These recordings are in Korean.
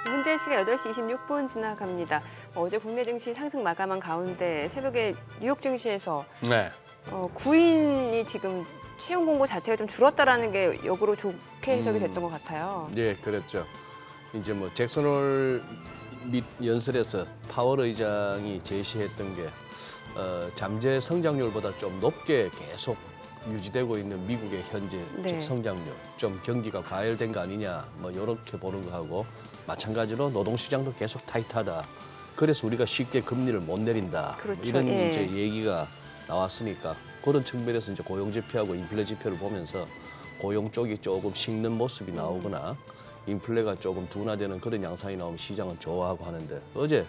현재 시각 8시 26분 지나갑니다. 어제 국내 증시 상승 마감한 가운데 새벽에 뉴욕 증시에서 네. 구인이 지금 채용 공고 자체가 좀 줄었다라는 게 역으로 좋게 해석이 됐던 것 같아요. 예, 그랬죠. 이제 뭐 잭슨홀 및 연설에서 파월 의장이 제시했던 게 잠재 성장률보다 좀 높게 계속 유지되고 있는 미국의 현재 네. 성장률, 좀 경기가 과열된 거 아니냐, 뭐 이렇게 보는 거하고 마찬가지로 노동시장도 계속 타이트하다. 그래서 우리가 쉽게 금리를 못 내린다. 그렇죠. 이런 예. 이제 얘기가 나왔으니까 그런 측면에서 이제 고용 지표하고 인플레 지표를 보면서 고용 쪽이 조금 식는 모습이 나오거나 인플레가 조금 둔화되는 그런 양상이 나오면 시장은 좋아하고 하는데 어제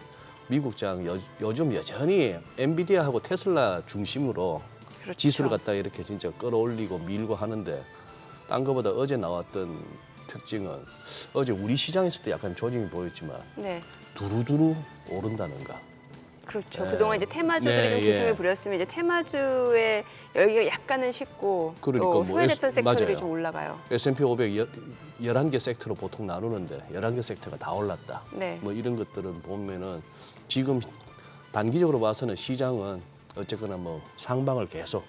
미국장 요즘 여전히 엔비디아하고 테슬라 중심으로 그렇죠. 지수를 갖다가 이렇게 진짜 끌어올리고 밀고 하는데 딴 거보다 어제 나왔던 특징은 어제 우리 시장에서도 약간 조짐이 보였지만 네. 두루두루 오른다는 거. 그렇죠. 네. 그동안 이제 테마주들이 네, 좀 기승을 예. 부렸으면 이제 테마주의 열기가 약간은 식고 그러니까 또 뭐 소외됐던 섹터들이 맞아요. 좀 올라가요. S&P 500 11개 섹터로 보통 나누는데 11개 섹터가 다 올랐다. 네. 뭐 이런 것들은 보면은 지금 단기적으로 봐서는 시장은 어쨌거나 뭐 상방을 계속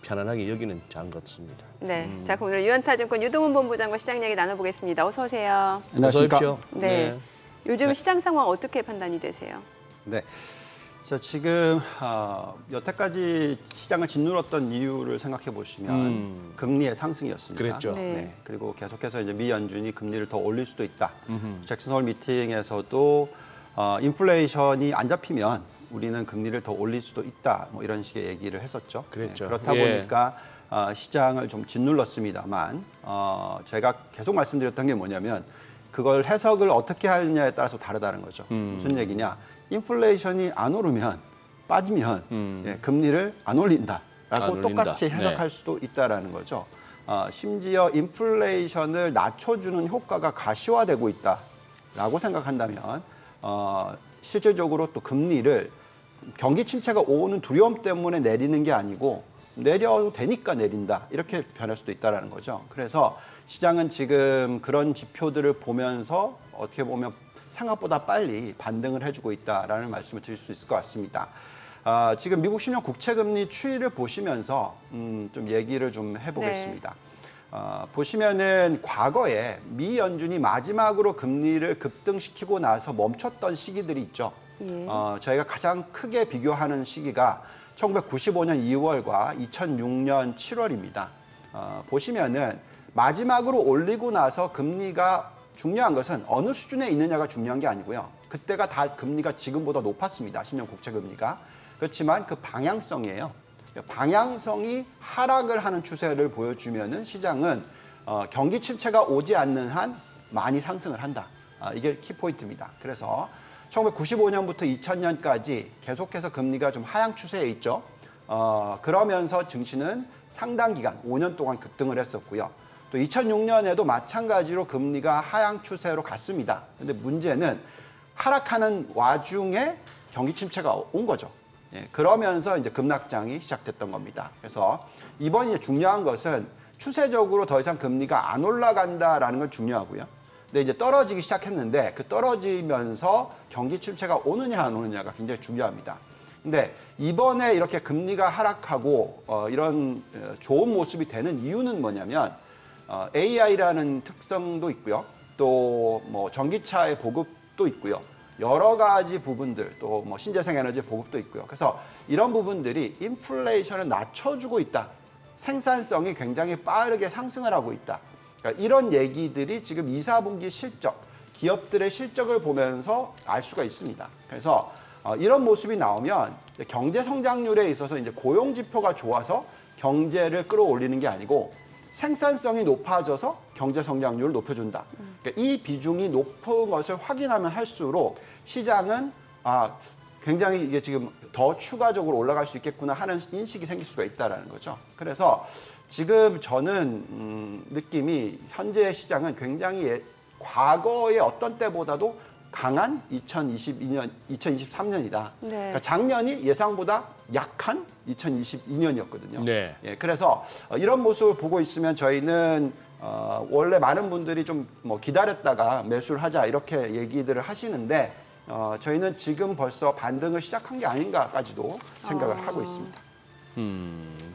편안하게 여기는 장 같습니다. 네. 자, 그럼 오늘 유한타증권 유동훈 본부장과 시장 이야기 나눠보겠습니다. 어서 오세요. 어서 안녕하십니까? 오십시오. 네. 요즘 시장 상황 어떻게 판단이 되세요? 네. 자, 지금 여태까지 시장을 짓눌렀던 이유를 생각해 보시면 금리의 상승이었습니다. 그랬죠. 네. 그리고 계속해서 이제 미 연준이 금리를 더 올릴 수도 있다. 잭슨홀 미팅에서도 인플레이션이 안 잡히면 우리는 금리를 더 올릴 수도 있다. 뭐 이런 식의 얘기를 했었죠. 그랬죠. 그렇다 예. 보니까 시장을 좀 짓눌렀습니다만 제가 계속 말씀드렸던 게 뭐냐면 그걸 해석을 어떻게 하느냐에 따라서 다르다는 거죠. 무슨 얘기냐? 인플레이션이 안 오르면 빠지면 예, 금리를 안 올린다라고 안 올린다. 똑같이 해석할 네. 수도 있다라는 거죠. 심지어 인플레이션을 낮춰주는 효과가 가시화되고 있다라고 생각한다면 실질적으로 또 금리를 경기 침체가 오는 두려움 때문에 내리는 게 아니고 내려도 되니까 내린다 이렇게 변할 수도 있다라는 거죠. 그래서 시장은 지금 그런 지표들을 보면서 어떻게 보면 생각보다 빨리 반등을 해주고 있다라는 말씀을 드릴 수 있을 것 같습니다. 지금 미국 10년 국채금리 추이를 보시면서 좀 얘기를 좀 해보겠습니다. 보시면은 과거에 미 연준이 마지막으로 금리를 급등시키고 나서 멈췄던 시기들이 있죠. 예. 저희가 가장 크게 비교하는 시기가 1995년 2월과 2006년 7월입니다. 보시면은 마지막으로 올리고 나서 금리가 중요한 것은 어느 수준에 있느냐가 중요한 게 아니고요. 그때가 다 금리가 지금보다 높았습니다. 10년 국채 금리가. 그렇지만 그 방향성이에요. 방향성이 하락을 하는 추세를 보여주면은 시장은 경기 침체가 오지 않는 한 많이 상승을 한다. 이게 키포인트입니다. 그래서 1995년부터 2000년까지 계속해서 금리가 좀 하향 추세에 있죠. 그러면서 증시는 상당 기간 5년 동안 급등을 했었고요. 또 2006년에도 마찬가지로 금리가 하향 추세로 갔습니다. 근데 문제는 하락하는 와중에 경기 침체가 온 거죠. 예, 그러면서 이제 급락장이 시작됐던 겁니다. 그래서 이번 이제 중요한 것은 추세적으로 더 이상 금리가 안 올라간다라는 건 중요하고요. 근데 이제 떨어지기 시작했는데 그 떨어지면서 경기 침체가 오느냐 안 오느냐가 굉장히 중요합니다. 근데 이번에 이렇게 금리가 하락하고 이런 좋은 모습이 되는 이유는 뭐냐면 AI라는 특성도 있고요. 또 뭐 전기차의 보급도 있고요. 여러 가지 부분들 또 뭐 신재생 에너지 보급도 있고요. 그래서 이런 부분들이 인플레이션을 낮춰주고 있다. 생산성이 굉장히 빠르게 상승을 하고 있다. 그러니까 이런 얘기들이 지금 2, 4분기 실적, 기업들의 실적을 보면서 알 수가 있습니다. 그래서 이런 모습이 나오면 경제 성장률에 있어서 이제 고용 지표가 좋아서 경제를 끌어올리는 게 아니고 생산성이 높아져서 경제 성장률을 높여준다. 그러니까 이 비중이 높은 것을 확인하면 할수록 시장은 굉장히 이게 지금 더 추가적으로 올라갈 수 있겠구나 하는 인식이 생길 수가 있다라는 거죠. 그래서 지금 저는 느낌이 현재 시장은 굉장히 과거의 어떤 때보다도 강한 2022년, 2023년이다. 네. 그러니까 작년이 예상보다 약한 2022년이었거든요. 네. 예, 그래서 이런 모습을 보고 있으면 저희는 원래 많은 분들이 좀 뭐 기다렸다가 매수를 하자 이렇게 얘기들을 하시는데 저희는 지금 벌써 반등을 시작한 게 아닌가까지도 생각을 하고 있습니다.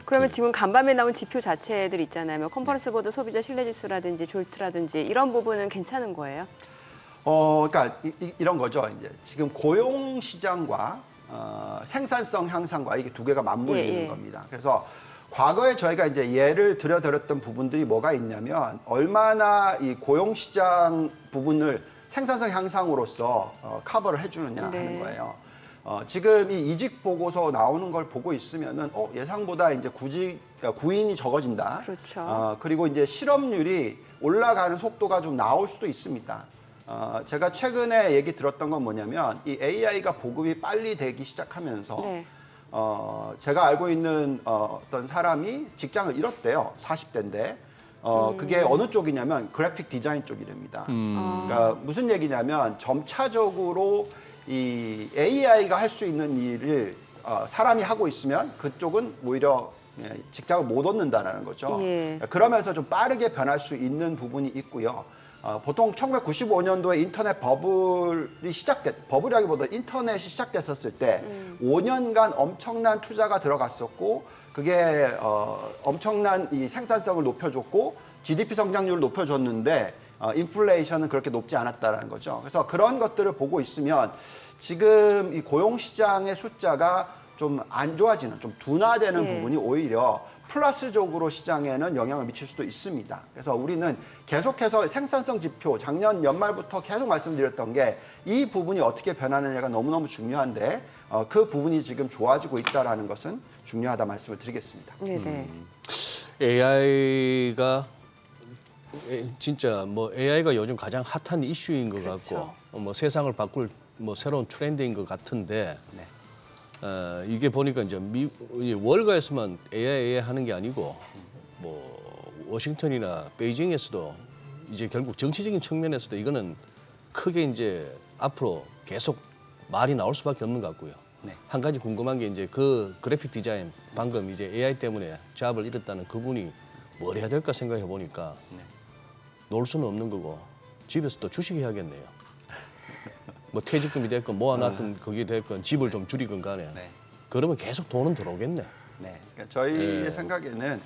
그러면 지금 간밤에 나온 지표 자체들 있잖아요. 뭐 컨퍼런스 보드 소비자 신뢰지수라든지 졸트라든지 이런 부분은 괜찮은 거예요? 그러니까 이런 거죠. 이제 지금 고용 시장과 생산성 향상과 이게 두 개가 맞물리는 예. 겁니다. 그래서 과거에 저희가 이제 예를 들어드렸던 부분들이 뭐가 있냐면 얼마나 이 고용 시장 부분을 생산성 향상으로서 커버를 해주느냐 네. 하는 거예요. 지금 이 이직 보고서 나오는 걸 보고 있으면은 예상보다 이제 구인이 적어진다. 그렇죠. 그리고 이제 실업률이 올라가는 속도가 좀 나올 수도 있습니다. 제가 최근에 얘기 들었던 건 뭐냐면 이 AI가 보급이 빨리 되기 시작하면서 네. 제가 알고 있는 어떤 사람이 직장을 잃었대요. 40대인데. 그게 어느 쪽이냐면 그래픽 디자인 쪽이랍니다. 그러니까 무슨 얘기냐면 점차적으로 이 AI가 할 수 있는 일을 사람이 하고 있으면 그쪽은 오히려 직장을 못 얻는다는 거죠. 예. 그러면서 좀 빠르게 변할 수 있는 부분이 있고요. 보통 1995년도에 인터넷 버블이라기보다 인터넷이 시작됐었을 때 5년간 엄청난 투자가 들어갔었고 그게 엄청난 이 생산성을 높여줬고 GDP 성장률을 높여줬는데 인플레이션은 그렇게 높지 않았다라는 거죠. 그래서 그런 것들을 보고 있으면 지금 이 고용 시장의 숫자가 좀 안 좋아지는, 좀 둔화되는 예. 부분이 오히려 플러스적으로 시장에는 영향을 미칠 수도 있습니다. 그래서 우리는 계속해서 생산성 지표, 작년 연말부터 계속 말씀드렸던 게 이 부분이 어떻게 변하느냐가 너무너무 중요한데 그 부분이 지금 좋아지고 있다는 것은 중요하다 말씀을 드리겠습니다. 네네. AI가 진짜 뭐 AI가 요즘 가장 핫한 이슈인 것 그렇죠. 같고 뭐 세상을 바꿀 뭐 새로운 트렌드인 것 같은데 네. 이게 보니까 이제 월가에서만 AI 하는 게 아니고 뭐 워싱턴이나 베이징에서도 이제 결국 정치적인 측면에서도 이거는 크게 이제 앞으로 계속 말이 나올 수밖에 없는 것 같고요. 네. 한 가지 궁금한 게 이제 그 그래픽 디자인 방금 이제 AI 때문에 잡을 잃었다는 그분이 뭘 해야 될까 생각해 보니까 놀 수는 없는 거고 집에서 또 주식해야겠네요. 뭐 퇴직금이 됐건 모아놨던 그게 됐건 집을 좀 줄이건 간에 네. 그러면 계속 돈은 들어오겠네. 네. 그러니까 저희의 네. 생각에는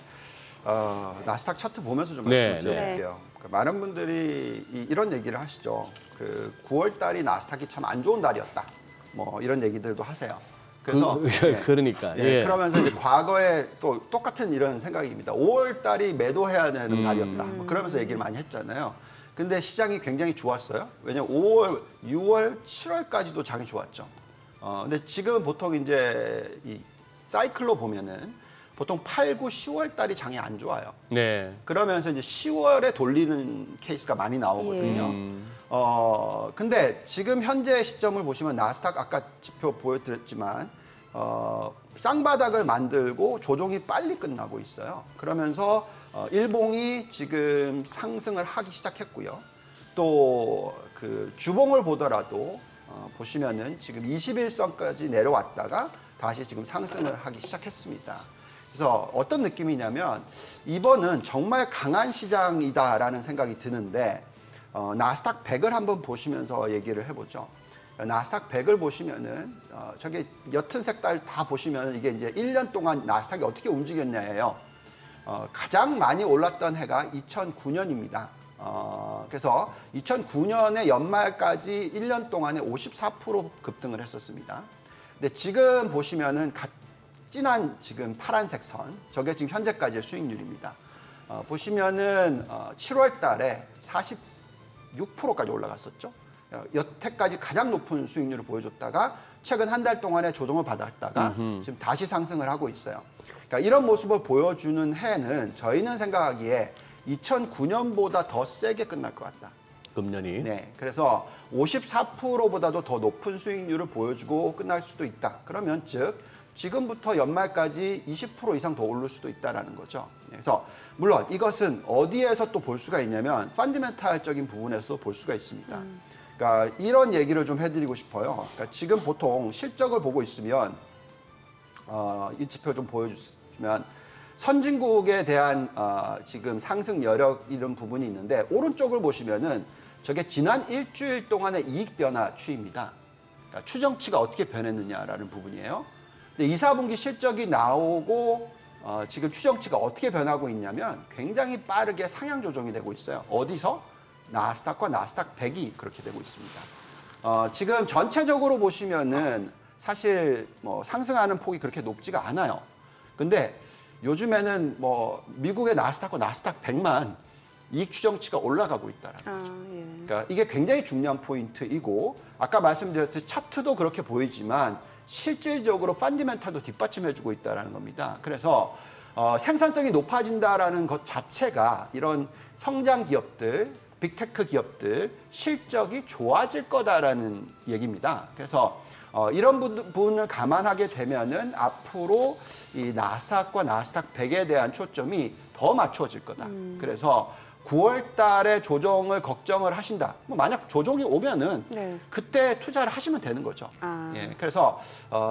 나스닥 차트 보면서 좀 네, 말씀드릴게요. 그러니까 많은 분들이 이런 얘기를 하시죠. 그 9월 달이 나스닥이 참 안 좋은 달이었다. 뭐 이런 얘기들도 하세요. 그래서 그러니까 예, 예. 그러면서 이제 과거에 또 똑같은 이런 생각입니다. 5월 달이 매도해야 되는 달이었다. 뭐 그러면서 얘기를 많이 했잖아요. 근데 시장이 굉장히 좋았어요. 왜냐면 5월, 6월, 7월까지도 장이 좋았죠. 근데 지금 보통 이제 이 사이클로 보면은 보통 8, 9, 10월 달이 장이 안 좋아요. 네. 그러면서 이제 10월에 돌리는 케이스가 많이 나오거든요. 근데 지금 현재 시점을 보시면 나스닥 아까 지표 보여드렸지만 쌍바닥을 만들고 조정이 빨리 끝나고 있어요. 그러면서 일봉이 지금 상승을 하기 시작했고요. 또 그 주봉을 보더라도 보시면은 지금 21선까지 내려왔다가 다시 지금 상승을 하기 시작했습니다. 그래서 어떤 느낌이냐면 이번은 정말 강한 시장이다라는 생각이 드는데 나스닥 100을 한번 보시면서 얘기를 해보죠. 나스닥 100을 보시면은 저게 옅은 색깔 다 보시면 이게 이제 1년 동안 나스닥이 어떻게 움직였냐예요. 가장 많이 올랐던 해가 2009년입니다. 그래서 2009년의 연말까지 1년 동안에 54% 급등을 했었습니다. 근데 지금 보시면은 진한 지금 파란색 선, 저게 지금 현재까지의 수익률입니다. 보시면은 7월 달에 46%까지 올라갔었죠. 여태까지 가장 높은 수익률을 보여줬다가 최근 한 달 동안에 조정을 받았다가 지금 다시 상승을 하고 있어요. 그러니까 이런 모습을 보여주는 해는 저희는 생각하기에 2009년보다 더 세게 끝날 것 같다. 금년이. 네, 그래서 54%보다도 더 높은 수익률을 보여주고 끝날 수도 있다. 그러면 즉 지금부터 연말까지 20% 이상 더 오를 수도 있다라는 거죠. 그래서 물론 이것은 어디에서 또 볼 수가 있냐면 펀더멘탈적인 부분에서도 볼 수가 있습니다. 그러니까 이런 얘기를 좀 해드리고 싶어요. 그러니까 지금 보통 실적을 보고 있으면 이 지표 좀 보여주시면 선진국에 대한 지금 상승 여력 이런 부분이 있는데 오른쪽을 보시면은 저게 지난 일주일 동안의 이익 변화 추이입니다. 그러니까 추정치가 어떻게 변했느냐라는 부분이에요. 근데 2, 4분기 실적이 나오고 지금 추정치가 어떻게 변하고 있냐면 굉장히 빠르게 상향 조정이 되고 있어요. 어디서? 나스닥과 나스닥 100이 그렇게 되고 있습니다. 지금 전체적으로 보시면은 사실 뭐 상승하는 폭이 그렇게 높지가 않아요. 근데 요즘에는 뭐 미국의 나스닥과 나스닥 100만 이익 추정치가 올라가고 있다라는 거죠. 예. 그러니까 이게 굉장히 중요한 포인트이고 아까 말씀드렸듯이 차트도 그렇게 보이지만 실질적으로 펀디멘탈도 뒷받침해주고 있다는 겁니다. 그래서 생산성이 높아진다라는 것 자체가 이런 성장 기업들, 빅테크 기업들 실적이 좋아질 거다라는 얘기입니다. 그래서 이런 부분을 감안하게 되면은 앞으로 이 나스닥과 나스닥 100에 대한 초점이 더 맞춰질 거다. 그래서 9월 달에 조정을 걱정을 하신다. 뭐 만약 조정이 오면은 네. 그때 투자를 하시면 되는 거죠. 아. 예, 그래서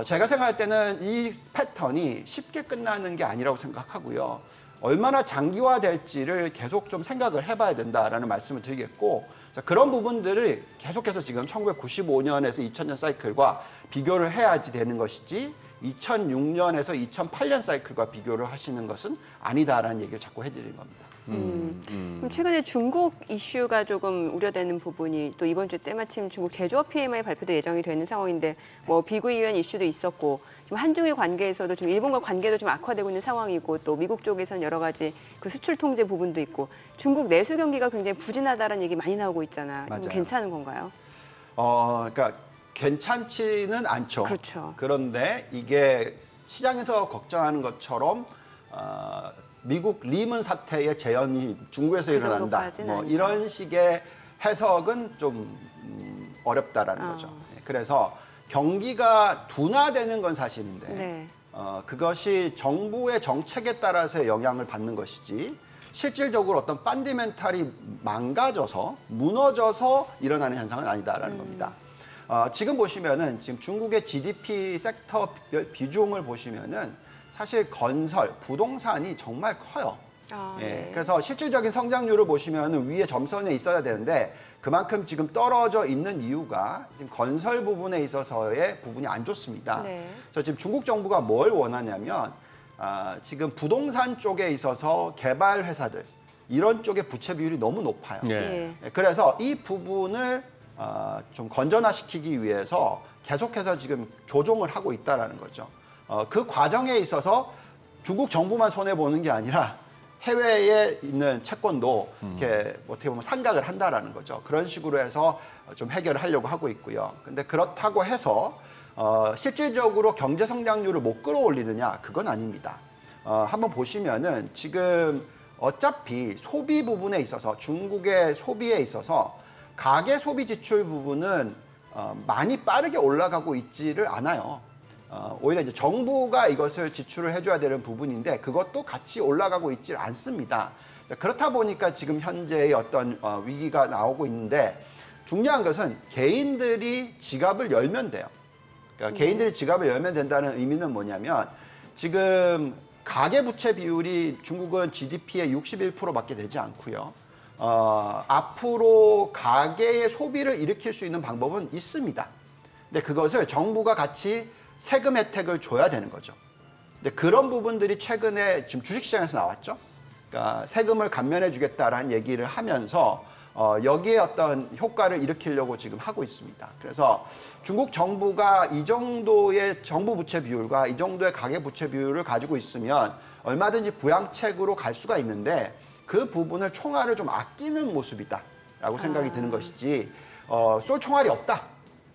제가 생각할 때는 이 패턴이 쉽게 끝나는 게 아니라고 생각하고요. 얼마나 장기화될지를 계속 좀 생각을 해봐야 된다라는 말씀을 드리겠고 그런 부분들을 계속해서 지금 1995년에서 2000년 사이클과 비교를 해야지 되는 것이지 2006년에서 2008년 사이클과 비교를 하시는 것은 아니다라는 얘기를 자꾸 해드리는 겁니다. 그럼 최근에 중국 이슈가 조금 우려되는 부분이 또 이번 주 때마침 중국 제조업 PMI 발표도 예정이 되는 상황인데 뭐 비구이원 이슈도 있었고 지금 한중일 관계에서도 좀 일본과 관계도 좀 악화되고 있는 상황이고 또 미국 쪽에서는 여러 가지 그 수출 통제 부분도 있고 중국 내수 경기가 굉장히 부진하다는 얘기 많이 나오고 있잖아. 맞아요. 괜찮은 건가요? 그러니까 괜찮지는 않죠. 그렇죠. 그런데 이게 시장에서 걱정하는 것처럼 미국 리먼 사태의 재현이 중국에서 그 일어난다. 정도까지는 뭐 아니다. 이런 식의 해석은 좀 어렵다라는 거죠. 그래서 경기가 둔화되는 건 사실인데 네. 그것이 정부의 정책에 따라서의 영향을 받는 것이지 실질적으로 어떤 펀디멘탈이 망가져서 무너져서 일어나는 현상은 아니다라는 겁니다. 지금 보시면은 지금 중국의 GDP 섹터별 비중을 보시면은 사실 건설, 부동산이 정말 커요. 네. 그래서 실질적인 성장률을 보시면 위에 점선에 있어야 되는데 그만큼 지금 떨어져 있는 이유가 지금 건설 부분에 있어서의 부분이 안 좋습니다. 네. 그래서 지금 중국 정부가 뭘 원하냐면 지금 부동산 쪽에 있어서 개발 회사들 이런 쪽의 부채 비율이 너무 높아요. 예. 그래서 이 부분을 좀 건전화시키기 위해서 계속해서 지금 조정을 하고 있다라는 거죠. 그 과정에 있어서 중국 정부만 손해 보는 게 아니라 해외에 있는 채권도 이렇게 어떻게 보면 상각을 한다라는 거죠. 그런 식으로 해서 좀 해결을 하려고 하고 있고요. 근데 그렇다고 해서 실질적으로 경제 성장률을 못 끌어올리느냐 그건 아닙니다. 한번 보시면은 지금 어차피 소비 부분에 있어서 중국의 소비에 있어서 가계 소비 지출 부분은 많이 빠르게 올라가고 있지를 않아요. 오히려 이제 정부가 이것을 지출을 해줘야 되는 부분인데 그것도 같이 올라가고 있지 않습니다. 그렇다 보니까 지금 현재의 어떤 위기가 나오고 있는데 중요한 것은 개인들이 지갑을 열면 돼요. 그러니까 개인들이 지갑을 열면 된다는 의미는 뭐냐면 지금 가계부채 비율이 중국은 GDP의 61%밖에 되지 않고요. 앞으로 가계의 소비를 일으킬 수 있는 방법은 있습니다. 근데 그것을 정부가 같이 세금 혜택을 줘야 되는 거죠. 근데 그런 부분들이 최근에 지금 주식시장에서 나왔죠. 그러니까 세금을 감면해 주겠다라는 얘기를 하면서 여기에 어떤 효과를 일으키려고 지금 하고 있습니다. 그래서 중국 정부가 이 정도의 정부 부채 비율과 이 정도의 가계 부채 비율을 가지고 있으면 얼마든지 부양책으로 갈 수가 있는데 그 부분을 총알을 좀 아끼는 모습이다라고 생각이 드는 것이지 쏠 총알이 없다.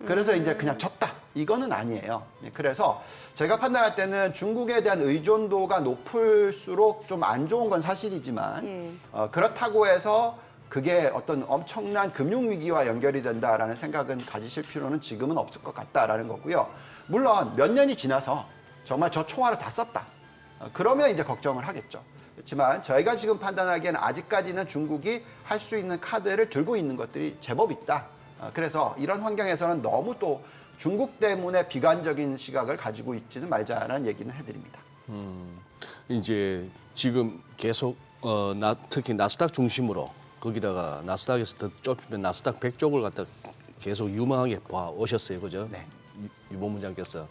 그래서 이제 그냥 졌다. 이거는 아니에요. 그래서 제가 판단할 때는 중국에 대한 의존도가 높을수록 좀 안 좋은 건 사실이지만 그렇다고 해서 그게 어떤 엄청난 금융위기와 연결이 된다라는 생각은 가지실 필요는 지금은 없을 것 같다라는 거고요. 물론 몇 년이 지나서 정말 저 총알을 다 썼다. 그러면 이제 걱정을 하겠죠. 그렇지만 저희가 지금 판단하기에는 아직까지는 중국이 할 수 있는 카드를 들고 있는 것들이 제법 있다. 그래서 이런 환경에서는 너무 또 중국 때문에 비관적인 시각을 가지고 있지는 말자라는 얘기는 해드립니다. 이제 지금 계속 특히 나스닥 중심으로 거기다가 나스닥에서 더 좁히면 나스닥 100 쪽을 갖다 계속 유망하게 봐 오셨어요, 그죠? 네. 유보 문장께서.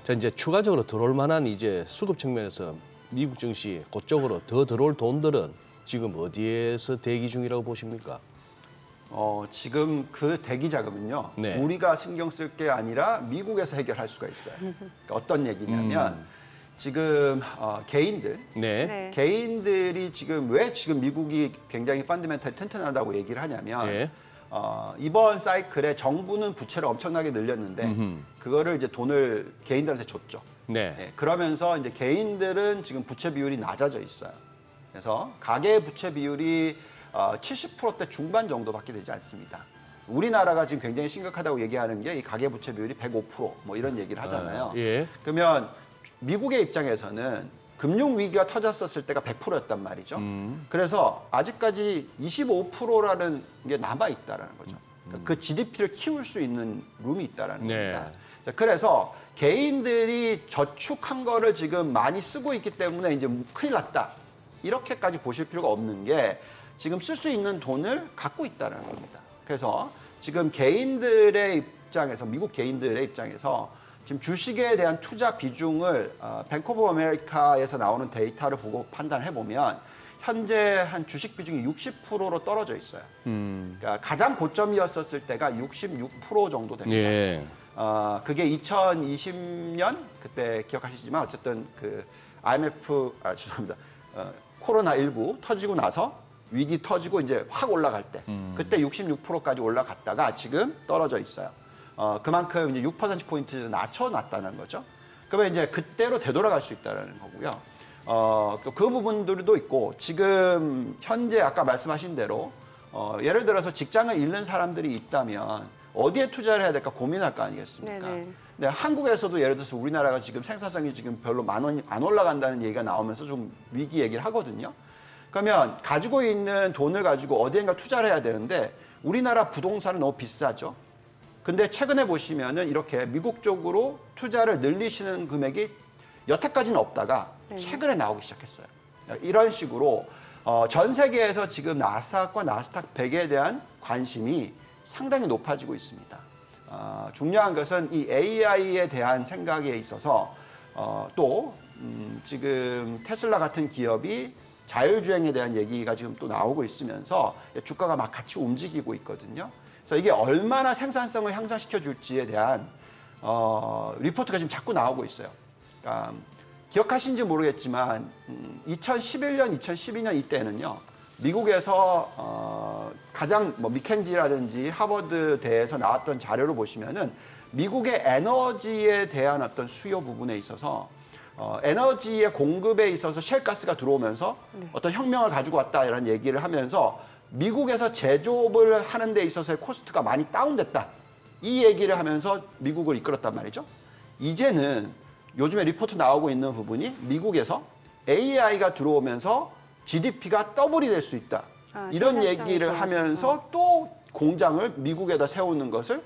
자, 이제 추가적으로 들어올 만한 이제 수급 측면에서 미국 증시 그쪽으로 더 들어올 돈들은 지금 어디에서 대기 중이라고 보십니까? 지금 그 대기 자금은요. 네. 우리가 신경 쓸 게 아니라 미국에서 해결할 수가 있어요. 그러니까 어떤 얘기냐면 지금 개인들 네. 네. 개인들이 지금 왜 지금 미국이 굉장히 펀더멘털이 튼튼하다고 얘기를 하냐면 예. 이번 사이클에 정부는 부채를 엄청나게 늘렸는데 그거를 이제 돈을 개인들한테 줬죠. 네. 예, 그러면서 이제 개인들은 지금 부채 비율이 낮아져 있어요. 그래서 가계 부채 비율이 70%대 중반 정도밖에 되지 않습니다. 우리나라가 지금 굉장히 심각하다고 얘기하는 게 이 가계 부채 비율이 105%뭐 이런 얘기를 하잖아요. 예. 그러면 미국의 입장에서는 금융 위기가 터졌었을 때가 100%였단 말이죠. 그래서 아직까지 25%라는 게 남아 있다라는 거죠. 그러니까 그 GDP를 키울 수 있는 룸이 있다라는 네. 겁니다. 자, 그래서 개인들이 저축한 거를 지금 많이 쓰고 있기 때문에 이제 큰일 났다. 이렇게까지 보실 필요가 없는 게 지금 쓸 수 있는 돈을 갖고 있다는 겁니다. 그래서 지금 개인들의 입장에서 미국 개인들의 입장에서 지금 주식에 대한 투자 비중을 뱅크 오브 아메리카에서 나오는 데이터를 보고 판단해 보면 현재 한 주식 비중이 60%로 떨어져 있어요. 그러니까 가장 고점이었었을 때가 66% 정도 됩니다. 예. 그게 2020년 그때 기억하시지만 어쨌든 그 IMF 죄송합니다. 코로나19 터지고 나서 위기 터지고 이제 확 올라갈 때 그때 66%까지 올라갔다가 지금 떨어져 있어요. 그만큼 이제 6%포인트 낮춰놨다는 거죠. 그러면 이제 그때로 되돌아갈 수 있다는 거고요. 또 그 부분들도 있고 지금 현재 아까 말씀하신 대로 예를 들어서 직장을 잃는 사람들이 있다면 어디에 투자를 해야 될까 고민할 거 아니겠습니까? 네네. 근데 한국에서도 예를 들어서 우리나라가 지금 생산성이 지금 별로 안 올라간다는 얘기가 나오면서 좀 위기 얘기를 하거든요. 그러면 가지고 있는 돈을 가지고 어디엔가 투자를 해야 되는데 우리나라 부동산은 너무 비싸죠. 근데 최근에 보시면은 이렇게 미국 쪽으로 투자를 늘리시는 금액이 여태까지는 없다가 최근에 나오기 시작했어요. 이런 식으로 전 세계에서 지금 나스닥과 나스닥 100에 대한 관심이 상당히 높아지고 있습니다. 중요한 것은 이 AI에 대한 생각에 있어서 또 지금 테슬라 같은 기업이 자율주행에 대한 얘기가 지금 또 나오고 있으면서 주가가 막 같이 움직이고 있거든요. 그래서 이게 얼마나 생산성을 향상시켜 줄지에 대한 리포트가 지금 자꾸 나오고 있어요. 그러니까 기억하신지 모르겠지만 2011년, 2012년 이때는요. 미국에서 가장 뭐 미켄지라든지 하버드대에서 나왔던 자료를 보시면은 미국의 에너지에 대한 어떤 수요 부분에 있어서 에너지의 공급에 있어서 셰일가스가 들어오면서 어떤 혁명을 가지고 왔다 이런 얘기를 하면서 미국에서 제조업을 하는 데 있어서의 코스트가 많이 다운됐다. 이 얘기를 하면서 미국을 이끌었단 말이죠. 이제는 요즘에 리포트 나오고 있는 부분이 미국에서 AI가 들어오면서 GDP가 더블이 될 수 있다. 이런 얘기를 하면서 또 공장을 미국에다 세우는 것을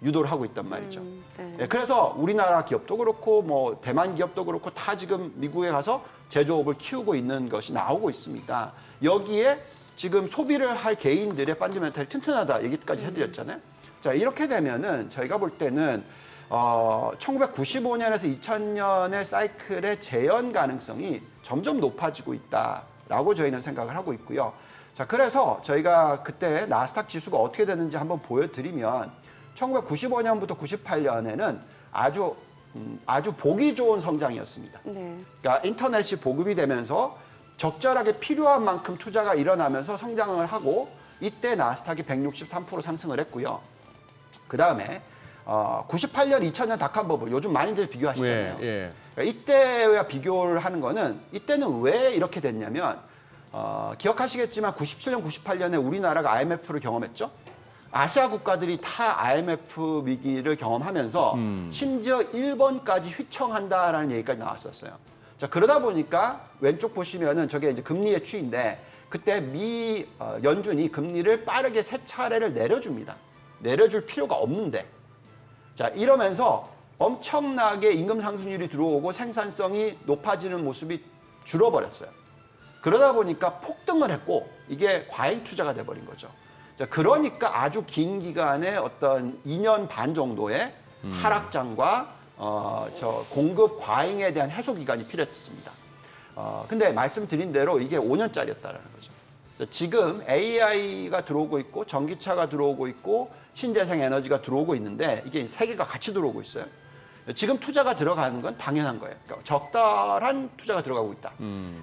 유도를 하고 있단 말이죠. 네. 예, 그래서 우리나라 기업도 그렇고 뭐 대만 기업도 그렇고 다 지금 미국에 가서 제조업을 키우고 있는 것이 나오고 있습니다. 여기에 지금 소비를 할 개인들의 펀더멘털이 튼튼하다 얘기까지 해드렸잖아요. 자, 이렇게 되면은 저희가 볼 때는 1995년에서 2000년의 사이클의 재현 가능성이 점점 높아지고 있다라고 저희는 생각을 하고 있고요. 자, 그래서 저희가 그때 나스닥 지수가 어떻게 되는지 한번 보여드리면 1995년부터 98년에는 아주 보기 좋은 성장이었습니다. 네. 그러니까 인터넷이 보급이 되면서 적절하게 필요한 만큼 투자가 일어나면서 성장을 하고 이때 나스닥이 163% 상승을 했고요. 그 다음에 98년, 2000년 닷컴 버블 요즘 많이들 비교하시잖아요. 예. 그러니까 이때와 비교를 하는 거는 이때는 왜 이렇게 됐냐면 기억하시겠지만 97년, 98년에 우리나라가 IMF를 경험했죠. 아시아 국가들이 다 IMF 위기를 경험하면서 심지어 일본까지 휘청한다라는 얘기까지 나왔었어요. 자, 그러다 보니까 왼쪽 보시면은 저게 이제 금리의 추이인데 그때 미 연준이 금리를 빠르게 세 차례를 내려줍니다. 내려줄 필요가 없는데. 자, 이러면서 엄청나게 임금 상승률이 들어오고 생산성이 높아지는 모습이 줄어버렸어요. 그러다 보니까 폭등을 했고 이게 과잉 투자가 돼버린 거죠. 자, 그러니까 아주 긴 기간의 어떤 2년 반 정도의 하락장과 저 공급 과잉에 대한 해소 기간이 필요했습니다. 근데 말씀드린 대로 이게 5년짜리였다는 거죠. 지금 AI가 들어오고 있고 전기차가 들어오고 있고 신재생 에너지가 들어오고 있는데 이게 세 개가 같이 들어오고 있어요. 지금 투자가 들어가는 건 당연한 거예요. 그러니까 적절한 투자가 들어가고 있다.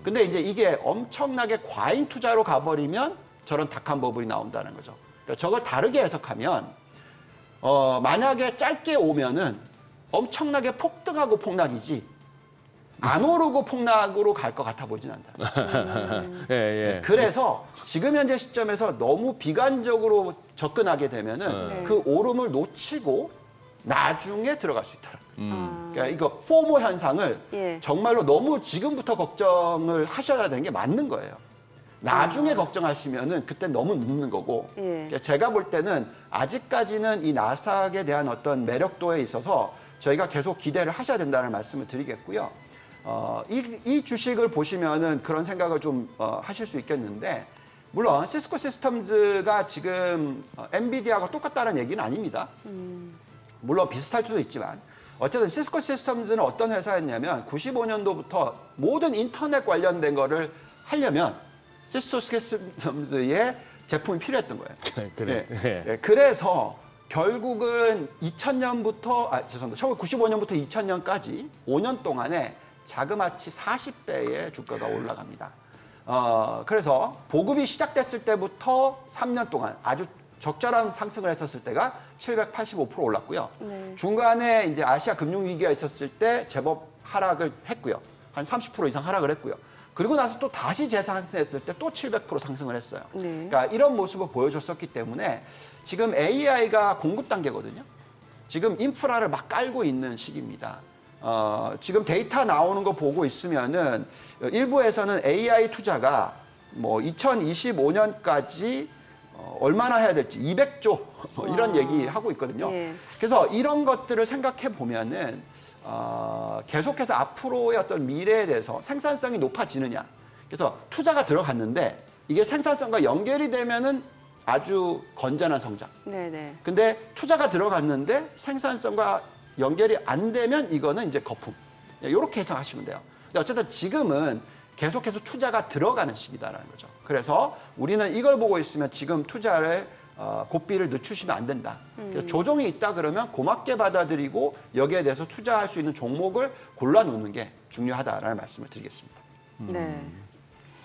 근데 이제 이게 엄청나게 과잉 투자로 가버리면 저런 닭한 버블이 나온다는 거죠. 그러니까 저걸 다르게 해석하면 만약에 짧게 오면은 엄청나게 폭등하고 폭락이지 안 오르고 폭락으로 갈 것 같아 보이진 않다. 예, 예. 그래서 지금 현재 시점에서 너무 비관적으로 접근하게 되면은 네. 그 오름을 놓치고 나중에 들어갈 수 있다. 그러니까 이거 포모 현상을 예. 정말로 너무 지금부터 걱정을 하셔야 되는 게 맞는 거예요. 나중에 걱정하시면은 그때 너무 늦는 거고. 예. 그러니까 제가 볼 때는 아직까지는 이 나스닥에 대한 어떤 매력도에 있어서 저희가 계속 기대를 하셔야 된다는 말씀을 드리겠고요. 이 주식을 보시면은 그런 생각을 좀 하실 수 있겠는데, 물론 시스코 시스템즈가 지금 엔비디아하고 똑같다는 얘기는 아닙니다. 물론 비슷할 수도 있지만 어쨌든 시스코 시스템즈는 어떤 회사였냐면 95년도부터 모든 인터넷 관련된 거를 하려면 시스코 시스템즈의 제품이 필요했던 거예요. 그래. 네. 네. 그래서 결국은 2000년부터 죄송합니다. 1995년부터 2000년까지 5년 동안에 자그마치 40배의 주가가 올라갑니다. 그래서 보급이 시작됐을 때부터 3년 동안 아주 적절한 상승을 했었을 때가 785% 올랐고요. 네. 중간에 이제 아시아 금융 위기가 있었을 때 제법 하락을 했고요. 한 30% 이상 하락을 했고요. 그리고 나서 또 다시 재상승했을 때 또 700% 상승을 했어요. 네. 그러니까 이런 모습을 보여줬었기 때문에 지금 AI가 공급 단계거든요. 지금 인프라를 막 깔고 있는 시기입니다. 지금 데이터 나오는 거 보고 있으면은 일부에서는 AI 투자가 뭐 2025년까지 얼마나 해야 될지 200조 뭐 이런 얘기하고 있거든요. 예. 그래서 이런 것들을 생각해 보면은 계속해서 앞으로의 어떤 미래에 대해서 생산성이 높아지느냐. 그래서 투자가 들어갔는데 이게 생산성과 연결이 되면은 아주 건전한 성장. 네네. 근데 투자가 들어갔는데 생산성과 연결이 안 되면 이거는 이제 거품. 이렇게 해석하시면 돼요. 근데 어쨌든 지금은 계속해서 투자가 들어가는 시기다라는 거죠. 그래서 우리는 이걸 보고 있으면 지금 투자를 고삐를 늦추시면 안 된다. 그래서 조정이 있다 그러면 고맙게 받아들이고 여기에 대해서 투자할 수 있는 종목을 골라놓는 게 중요하다라는 말씀을 드리겠습니다. 네.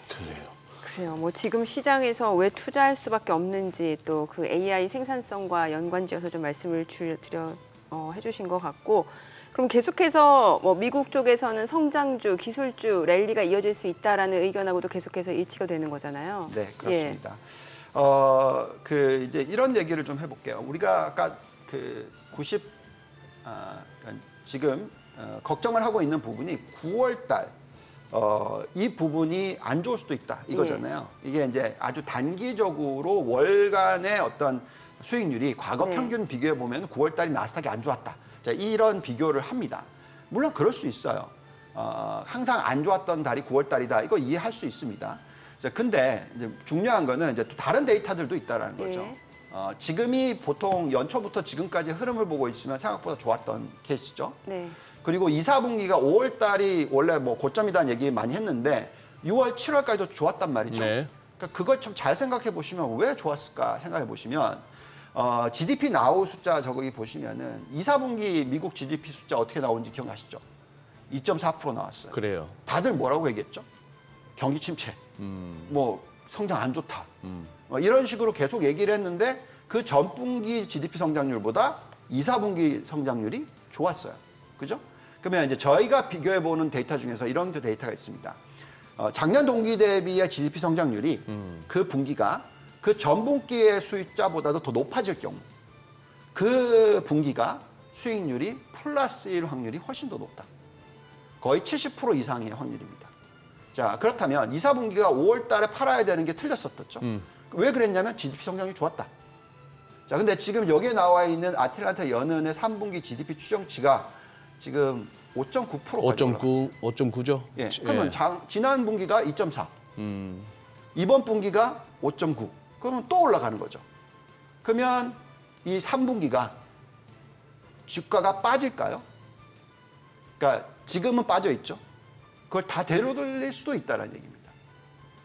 그래요. 그래요. 뭐 지금 시장에서 왜 투자할 수밖에 없는지 또 그 AI 생산성과 연관지어서 좀 말씀을 해주신 것 같고, 그럼 계속해서 뭐 미국 쪽에서는 성장주, 기술주 랠리가 이어질 수 있다라는 의견하고도 계속해서 일치가 되는 거잖아요. 네, 그렇습니다. 이제 이런 얘기를 좀 해볼게요. 우리가 아까 그러니까 지금 걱정을 하고 있는 부분이 9월달 이 부분이 안 좋을 수도 있다 이거잖아요. 이게 이제 아주 단기적으로 월간의 어떤 수익률이 과거 네. 평균 비교해 보면 9월달이 나스닥이 안 좋았다. 자, 이런 비교를 합니다. 물론 그럴 수 있어요. 항상 안 좋았던 달이 9월달이다. 이거 이해할 수 있습니다. 자, 근데 이제 중요한 거는 이제 또 다른 데이터들도 있다라는 거죠. 네. 지금이 보통 연초부터 지금까지 흐름을 보고 있으면 생각보다 좋았던 케이스죠. 네. 그리고 2, 4분기가 5월 달이 원래 뭐 고점이다는 얘기 많이 했는데 6월, 7월까지도 좋았단 말이죠. 네. 그러니까 그걸 좀 잘 생각해 보시면 왜 좋았을까 생각해 보시면 GDP 나올 숫자 저기 보시면은 2, 4분기 미국 GDP 숫자 어떻게 나오는지 기억나시죠? 2.4% 나왔어요. 그래요. 다들 뭐라고 얘기했죠? 경기 침체, 뭐 성장 안 좋다. 이런 식으로 계속 얘기를 했는데 그 전분기 GDP 성장률보다 2, 4분기 성장률이 좋았어요. 그죠? 그러면 이제 저희가 비교해 보는 데이터 중에서 이런 데이터가 있습니다. 작년 동기 대비의 GDP 성장률이 그 분기가 그 전분기의 수익자보다도 더 높아질 경우 그 분기가 수익률이 플러스 1 확률이 훨씬 더 높다. 거의 70% 이상의 확률입니다. 자, 그렇다면 2, 4분기가 5월 달에 팔아야 되는 게 틀렸었죠. 왜 그랬냐면 GDP 성장이 좋았다. 자, 근데 지금 여기에 나와 있는 아틀란타 연은의 3분기 GDP 추정치가 지금 5.9%까지 올라갔어요. 5.9죠? 예, 그러면 지난 분기가 2.4, 이번 분기가 5.9, 그러면 또 올라가는 거죠. 그러면 이 3분기가 주가가 빠질까요? 그러니까 지금은 빠져 있죠. 그걸 다 되돌릴 수도 있다는 얘기입니다.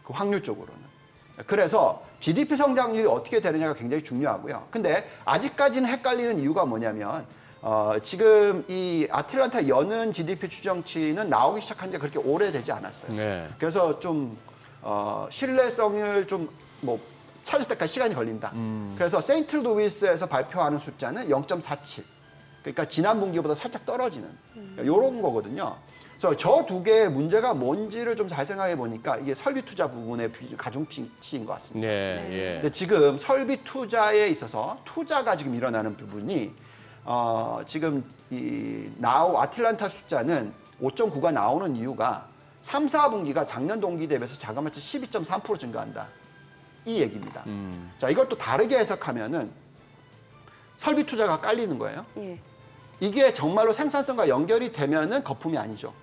그 확률적으로는. 그래서 GDP 성장률이 어떻게 되느냐가 굉장히 중요하고요. 근데 아직까지는 헷갈리는 이유가 뭐냐면 지금 이 아틀란타 연은 GDP 추정치는 나오기 시작한 지 그렇게 오래되지 않았어요. 네. 그래서 좀 신뢰성을 좀 뭐 찾을 때까지 시간이 걸린다. 그래서 세인트루이스에서 발표하는 숫자는 0.47. 그러니까 지난 분기보다 살짝 떨어지는 이런 거거든요. 그래서 저 두 개의 문제가 뭔지를 좀 잘 생각해 보니까 이게 설비 투자 부분의 가중치인 것 같습니다. 네, 예. 근데 지금 설비 투자에 있어서 투자가 지금 일어나는 부분이 지금 이 아틀란타 숫자는 5.9가 나오는 이유가 3, 4분기가 작년 동기 대비해서 자그마치 12.3% 증가한다. 이 얘기입니다. 자, 이걸 또 다르게 해석하면은 설비 투자가 깔리는 거예요. 예. 이게 정말로 생산성과 연결이 되면은 거품이 아니죠.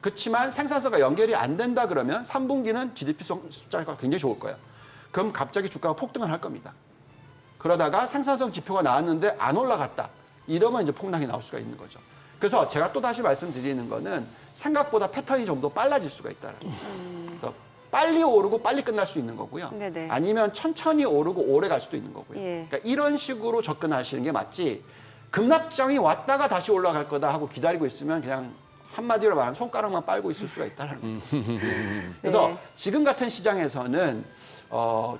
그렇지만 생산성과 연결이 안 된다 그러면 3분기는 GDP 숫자가 굉장히 좋을 거예요. 그럼 갑자기 주가가 폭등을 할 겁니다. 그러다가 생산성 지표가 나왔는데 안 올라갔다. 이러면 이제 폭락이 나올 수가 있는 거죠. 그래서 제가 또 다시 말씀드리는 거는 생각보다 패턴이 좀 더 빨라질 수가 있다는 거예요. 빨리 오르고 빨리 끝날 수 있는 거고요. 네네. 아니면 천천히 오르고 오래 갈 수도 있는 거고요. 예. 그러니까 이런 식으로 접근하시는 게 맞지. 급락장이 왔다가 다시 올라갈 거다 하고 기다리고 있으면 그냥 한마디로 말하면 손가락만 빨고 있을 수가 있다는 거예요. 그래서 네. 지금 같은 시장에서는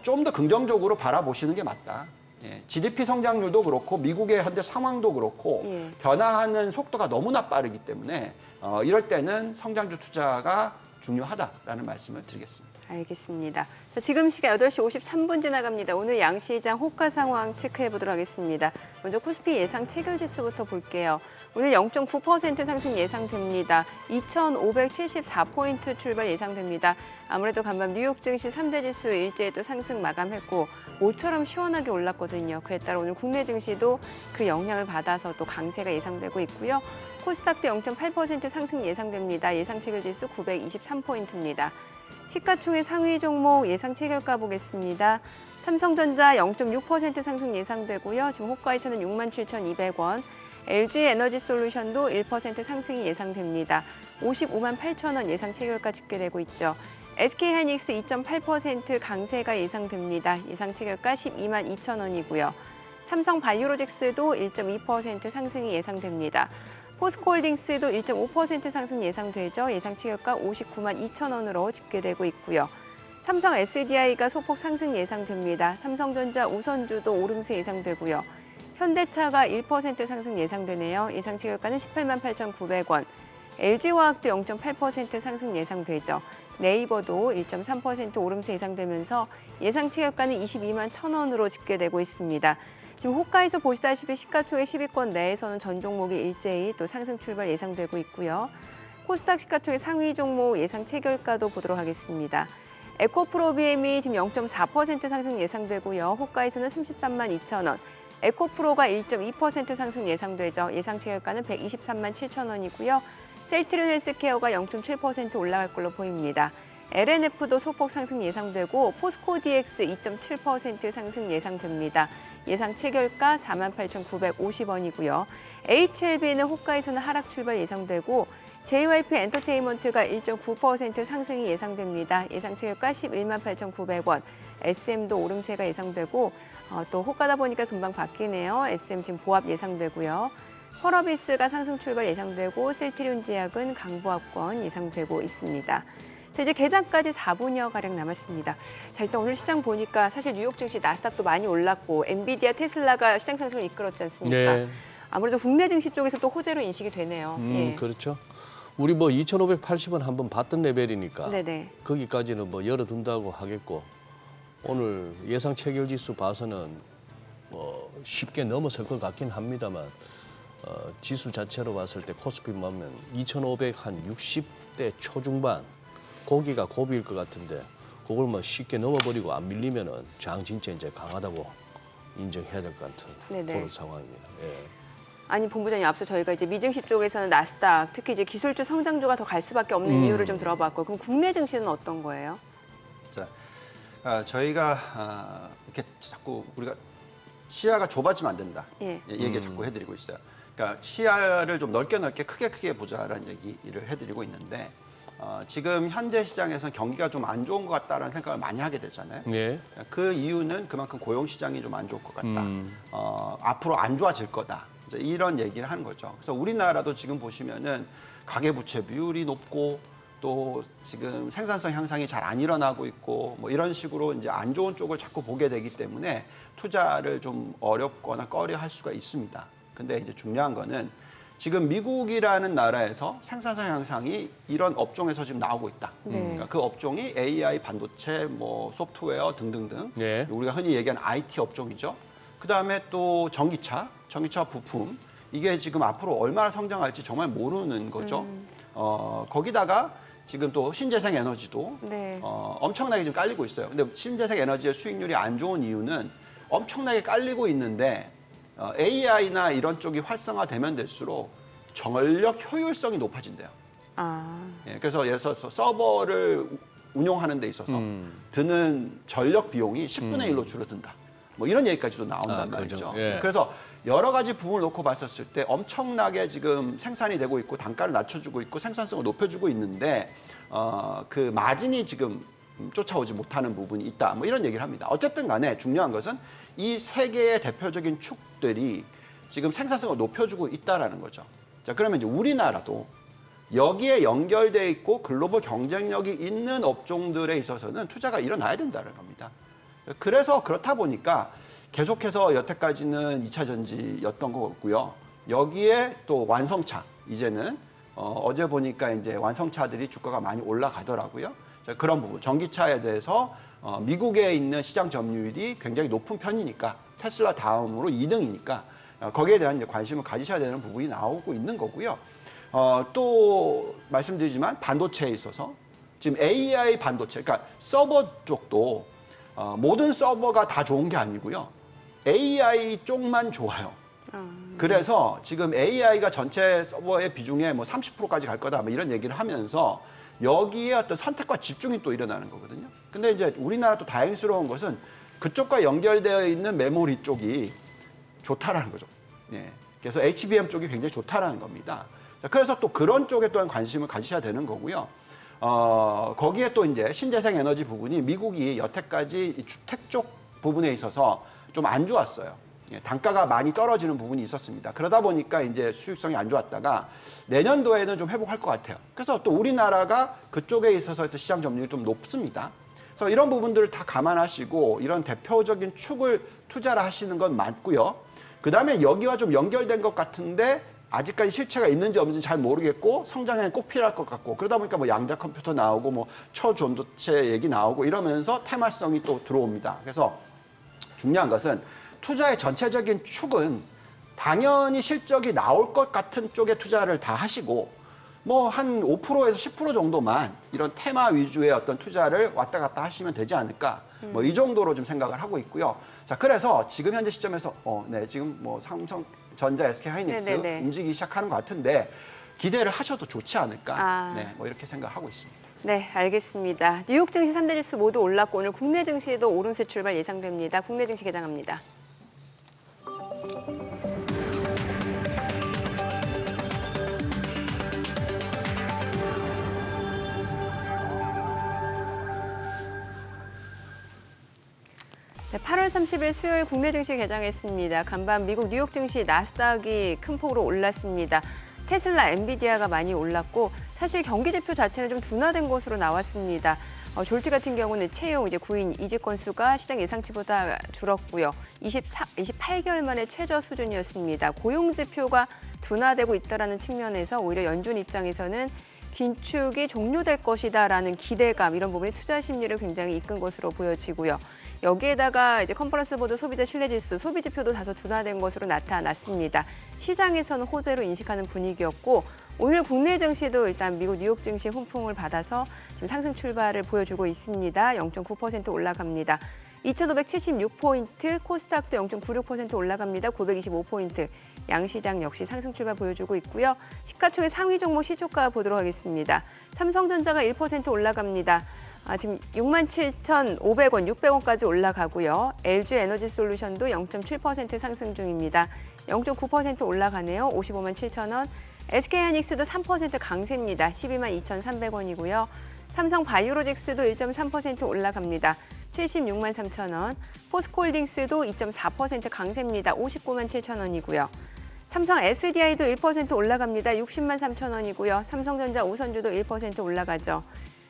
좀 더 긍정적으로 바라보시는 게 맞다. 예, GDP 성장률도 그렇고 미국의 현재 상황도 그렇고 예. 변화하는 속도가 너무나 빠르기 때문에 이럴 때는 성장주 투자가 중요하다라는 말씀을 드리겠습니다. 알겠습니다. 자, 지금 시각 8시 53분 지나갑니다. 오늘 양시장 호가 상황 체크해 보도록 하겠습니다. 먼저 코스피 예상 체결지수부터 볼게요. 오늘 0.9% 상승 예상됩니다. 2,574포인트 출발 예상됩니다. 아무래도 간밤 뉴욕 증시 3대 지수 일제히 또 상승 마감했고 모처럼 시원하게 올랐거든요. 그에 따라 오늘 국내 증시도 그 영향을 받아서 또 강세가 예상되고 있고요. 코스닥도 0.8% 상승 예상됩니다. 예상 체결지수 923포인트입니다. 시가총액 상위 종목 예상 체결가 보겠습니다. 삼성전자 0.6% 상승 예상되고요. 지금 호가에서는 67,200원. LG에너지솔루션도 1% 상승이 예상됩니다. 55만 8천 원 예상 체결가 집계되고 있죠. SK하이닉스 2.8% 강세가 예상됩니다. 예상 체결가 12만 2천 원이고요. 삼성바이오로직스도 1.2% 상승이 예상됩니다. 포스코홀딩스도 1.5% 상승 예상되죠. 예상 체결가 59만 2천 원으로 집계되고 있고요. 삼성 SDI가 소폭 상승 예상됩니다. 삼성전자 우선주도 오름세 예상되고요. 현대차가 1% 상승 예상되네요. 예상 체결가는 18만 8,900원. LG화학도 0.8% 상승 예상되죠. 네이버도 1.3% 오름세 예상되면서 예상 체결가는 22만 1,000원으로 집계되고 있습니다. 지금 호가에서 보시다시피 시가총액 10위권 내에서는 전 종목이 일제히 또 상승 출발 예상되고 있고요. 코스닥 시가총액 상위 종목 예상 체결가도 보도록 하겠습니다. 에코프로비엠이 지금 0.4% 상승 예상되고요. 호가에서는 33만 2천 원. 에코프로가 1.2% 상승 예상되죠. 예상 체결가는 123만 7천 원이고요. 셀트리온 헬스케어가 0.7% 올라갈 걸로 보입니다. LNF도 소폭 상승 예상되고 포스코 DX 2.7% 상승 예상됩니다. 예상 체결가 48,950원이고요. HLB는 호가에서는 하락 출발 예상되고 JYP 엔터테인먼트가 1.9% 상승이 예상됩니다. 예상 체결가 11만 8,900원. SM도 오름세가 예상되고 또 호가다 보니까 금방 바뀌네요. SM 지금 보합 예상되고요. 펄어비스가 상승 출발 예상되고 셀트리온 제약은 강보합권 예상되고 있습니다. 자, 이제 개장까지 4분여 가량 남았습니다. 자, 일단 오늘 시장 보니까 사실 뉴욕 증시 나스닥도 많이 올랐고 엔비디아, 테슬라가 시장 상승을 이끌었지 않습니까? 네. 아무래도 국내 증시 쪽에서 또 호재로 인식이 되네요. 예. 그렇죠. 우리 뭐 2,580원 한번 봤던 레벨이니까 네네. 거기까지는 뭐 열어둔다고 하겠고 오늘 예상 체결지수 봐서는 뭐 쉽게 넘어설 것 같긴 합니다만 지수 자체로 봤을 때 코스피 보면 2,500 한 60대 초중반 고기가 고비일 것 같은데 그걸 뭐 쉽게 넘어버리고 안 밀리면은 장 진짜 이제 강하다고 인정해야 될 것 같은 네네. 그런 상황입니다. 예. 아니 본부장님 앞서 저희가 이제 미증시 쪽에서는 나스닥 특히 이제 기술주 성장주가 더 갈 수밖에 없는 이유를 좀 들어봤고 그럼 국내 증시는 어떤 거예요? 자, 저희가 이렇게 자꾸 우리가 시야가 좁아지면 안 된다. 예. 얘기 자꾸 해드리고 있어요. 그러니까 시야를 좀 넓게 크게 보자라는 얘기를 해드리고 있는데 지금 현재 시장에서는 경기가 좀 안 좋은 것 같다라는 생각을 많이 하게 되잖아요. 예. 그 이유는 그만큼 고용 시장이 좀 안 좋을 것 같다. 앞으로 안 좋아질 거다. 이제 이런 얘기를 하는 거죠. 그래서 우리나라도 지금 보시면은 가계부채 비율이 높고 또 지금 생산성 향상이 잘 안 일어나고 있고 뭐 이런 식으로 이제 안 좋은 쪽을 자꾸 보게 되기 때문에 투자를 좀 어렵거나 꺼려할 수가 있습니다. 근데 이제 중요한 거는 지금 미국이라는 나라에서 생산성 향상이 이런 업종에서 지금 나오고 있다. 네. 그러니까 그 업종이 AI, 반도체, 뭐 소프트웨어 등등등 예. 우리가 흔히 얘기하는 IT 업종이죠. 그다음에 또 전기차 부품 이게 지금 앞으로 얼마나 성장할지 정말 모르는 거죠. 거기다가 지금 또 신재생 에너지도 네. 엄청나게 지금 깔리고 있어요. 근데 신재생 에너지의 수익률이 안 좋은 이유는 엄청나게 깔리고 있는데 AI나 이런 쪽이 활성화되면 될수록 전력 효율성이 높아진대요. 아, 예, 그래서 예를 들어서 서버를 운용하는 데 있어서 드는 전력 비용이 10분의 1로 줄어든다. 뭐 이런 얘기까지도 나온단 말이죠. 예. 그래서 여러 가지 부분을 놓고 봤었을 때 엄청나게 지금 생산이 되고 있고 단가를 낮춰주고 있고 생산성을 높여주고 있는데 그 마진이 지금 쫓아오지 못하는 부분이 있다. 뭐 이런 얘기를 합니다. 어쨌든 간에 중요한 것은 이 세 개의 대표적인 축들이 지금 생산성을 높여주고 있다라는 거죠. 자, 그러면 이제 우리나라도 여기에 연결돼 있고 글로벌 경쟁력이 있는 업종들에 있어서는 투자가 일어나야 된다는 겁니다. 그래서 그렇다 보니까 계속해서 여태까지는 2차 전지였던 것 같고요. 여기에 또 완성차, 이제는 어제 보니까 이제 완성차들이 주가가 많이 올라가더라고요. 그런 부분, 전기차에 대해서 미국에 있는 시장 점유율이 굉장히 높은 편이니까 테슬라 다음으로 2등이니까 거기에 대한 이제 관심을 가지셔야 되는 부분이 나오고 있는 거고요. 또 말씀드리지만 반도체에 있어서 지금 AI 반도체, 그러니까 서버 쪽도 모든 서버가 다 좋은 게 아니고요. AI 쪽만 좋아요. 그래서 지금 AI가 전체 서버의 비중의 뭐 30%까지 갈 거다, 뭐 이런 얘기를 하면서 여기에 어떤 선택과 집중이 또 일어나는 거거든요. 근데 이제 우리나라 또 다행스러운 것은 그쪽과 연결되어 있는 메모리 쪽이 좋다라는 거죠. 예. 그래서 HBM 쪽이 굉장히 좋다라는 겁니다. 자, 그래서 또 그런 쪽에 또한 관심을 가지셔야 되는 거고요. 거기에 또 이제 신재생 에너지 부분이 미국이 여태까지 이 주택 쪽 부분에 있어서 좀 안 좋았어요. 예, 단가가 많이 떨어지는 부분이 있었습니다. 그러다 보니까 이제 수익성이 안 좋았다가 내년도에는 좀 회복할 것 같아요. 그래서 또 우리나라가 그쪽에 있어서 시장 점유율이 좀 높습니다. 그래서 이런 부분들을 다 감안하시고 이런 대표적인 축을 투자를 하시는 건 맞고요. 그 다음에 여기와 좀 연결된 것 같은데 아직까지 실체가 있는지 없는지 잘 모르겠고 성장에 꼭 필요할 것 같고 그러다 보니까 뭐 양자 컴퓨터 나오고 뭐 초전도체 얘기 나오고 이러면서 테마성이 또 들어옵니다. 그래서 중요한 것은 투자의 전체적인 축은 당연히 실적이 나올 것 같은 쪽에 투자를 다 하시고 뭐 한 5%에서 10% 정도만 이런 테마 위주의 어떤 투자를 왔다 갔다 하시면 되지 않을까 뭐 이 정도로 좀 생각을 하고 있고요. 자, 그래서 지금 현재 시점에서 네, 지금 뭐 삼성전자, SK하이닉스 네네네. 움직이기 시작하는 것 같은데 기대를 하셔도 좋지 않을까. 아. 네, 뭐 이렇게 생각하고 있습니다. 네, 알겠습니다. 뉴욕 증시 3대 지수 모두 올랐고 오늘 국내 증시에도 오름세 출발 예상됩니다. 국내 증시 개장합니다. 네, 8월 30일 수요일 국내 증시 개장했습니다. 간밤 미국 뉴욕 증시 나스닥이 큰 폭으로 올랐습니다. 테슬라, 엔비디아가 많이 올랐고 사실 경기 지표 자체는 좀 둔화된 것으로 나왔습니다. 졸지 같은 경우는 채용 이제 구인 이직 건수가 시장 예상치보다 줄었고요. 28개월 만에 최저 수준이었습니다. 고용 지표가 둔화되고 있다라는 측면에서 오히려 연준 입장에서는 긴축이 종료될 것이다라는 기대감 이런 부분이 투자 심리를 굉장히 이끈 것으로 보여지고요. 여기에다가 이제 컨퍼런스 보드 소비자 신뢰지수 소비 지표도 다소 둔화된 것으로 나타났습니다. 시장에서는 호재로 인식하는 분위기였고 오늘 국내 증시도 일단 미국 뉴욕 증시 훈풍을 받아서 지금 상승 출발을 보여주고 있습니다. 0.9% 올라갑니다. 2,576포인트, 코스닥도 0.96% 올라갑니다. 925포인트. 양시장 역시 상승 출발 보여주고 있고요. 시가총액 상위 종목 시초가 보도록 하겠습니다. 삼성전자가 1% 올라갑니다. 지금 67,500원, 600원까지 올라가고요. LG에너지솔루션도 0.7% 상승 중입니다. 0.9% 올라가네요. 55만 7천원. SK하이닉스도 3% 강세입니다. 12만 2,300원이고요. 삼성바이오로직스도 1.3% 올라갑니다. 76만 3천원. 포스코홀딩스도 2.4% 강세입니다. 59만 7천원이고요. 삼성 SDI도 1% 올라갑니다. 60만 3천원이고요. 삼성전자 우선주도 1% 올라가죠.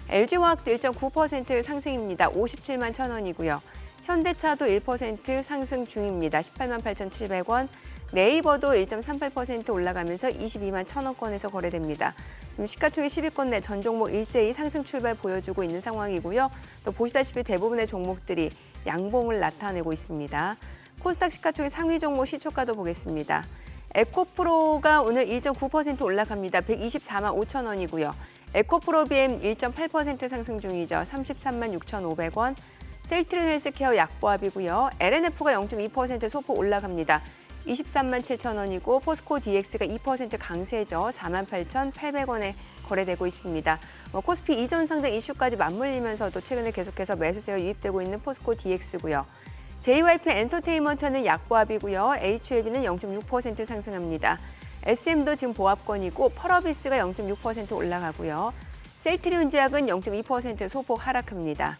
LG화학도 1.9% 상승입니다. 57만 1천원이고요. 현대차도 1% 상승 중입니다. 18만 8,700원. 네이버도 1.38% 올라가면서 22만 1,000원권에서 거래됩니다. 지금 시가총액 10위권 내 전 종목 일제히 상승 출발 보여주고 있는 상황이고요. 또 보시다시피 대부분의 종목들이 양봉을 나타내고 있습니다. 코스닥 시가총액 상위 종목 시초가도 보겠습니다. 에코프로가 오늘 1.9% 올라갑니다. 124만 5천원이고요. 에코프로비엠 1.8% 상승 중이죠. 33만 6,500원. 셀트리온 헬스케어 약보합이고요. LNF가 0.2% 소폭 올라갑니다. 23만 7천원이고 포스코 DX가 2% 강세죠. 48,800원에 거래되고 있습니다. 코스피 이전 상장 이슈까지 맞물리면서도 최근에 계속해서 매수세가 유입되고 있는 포스코 DX고요. JYP 엔터테인먼트는 약보합이고요. HLB는 0.6% 상승합니다. SM도 지금 보합권이고 펄어비스가 0.6% 올라가고요. 셀트리온 제약은 0.2% 소폭 하락합니다.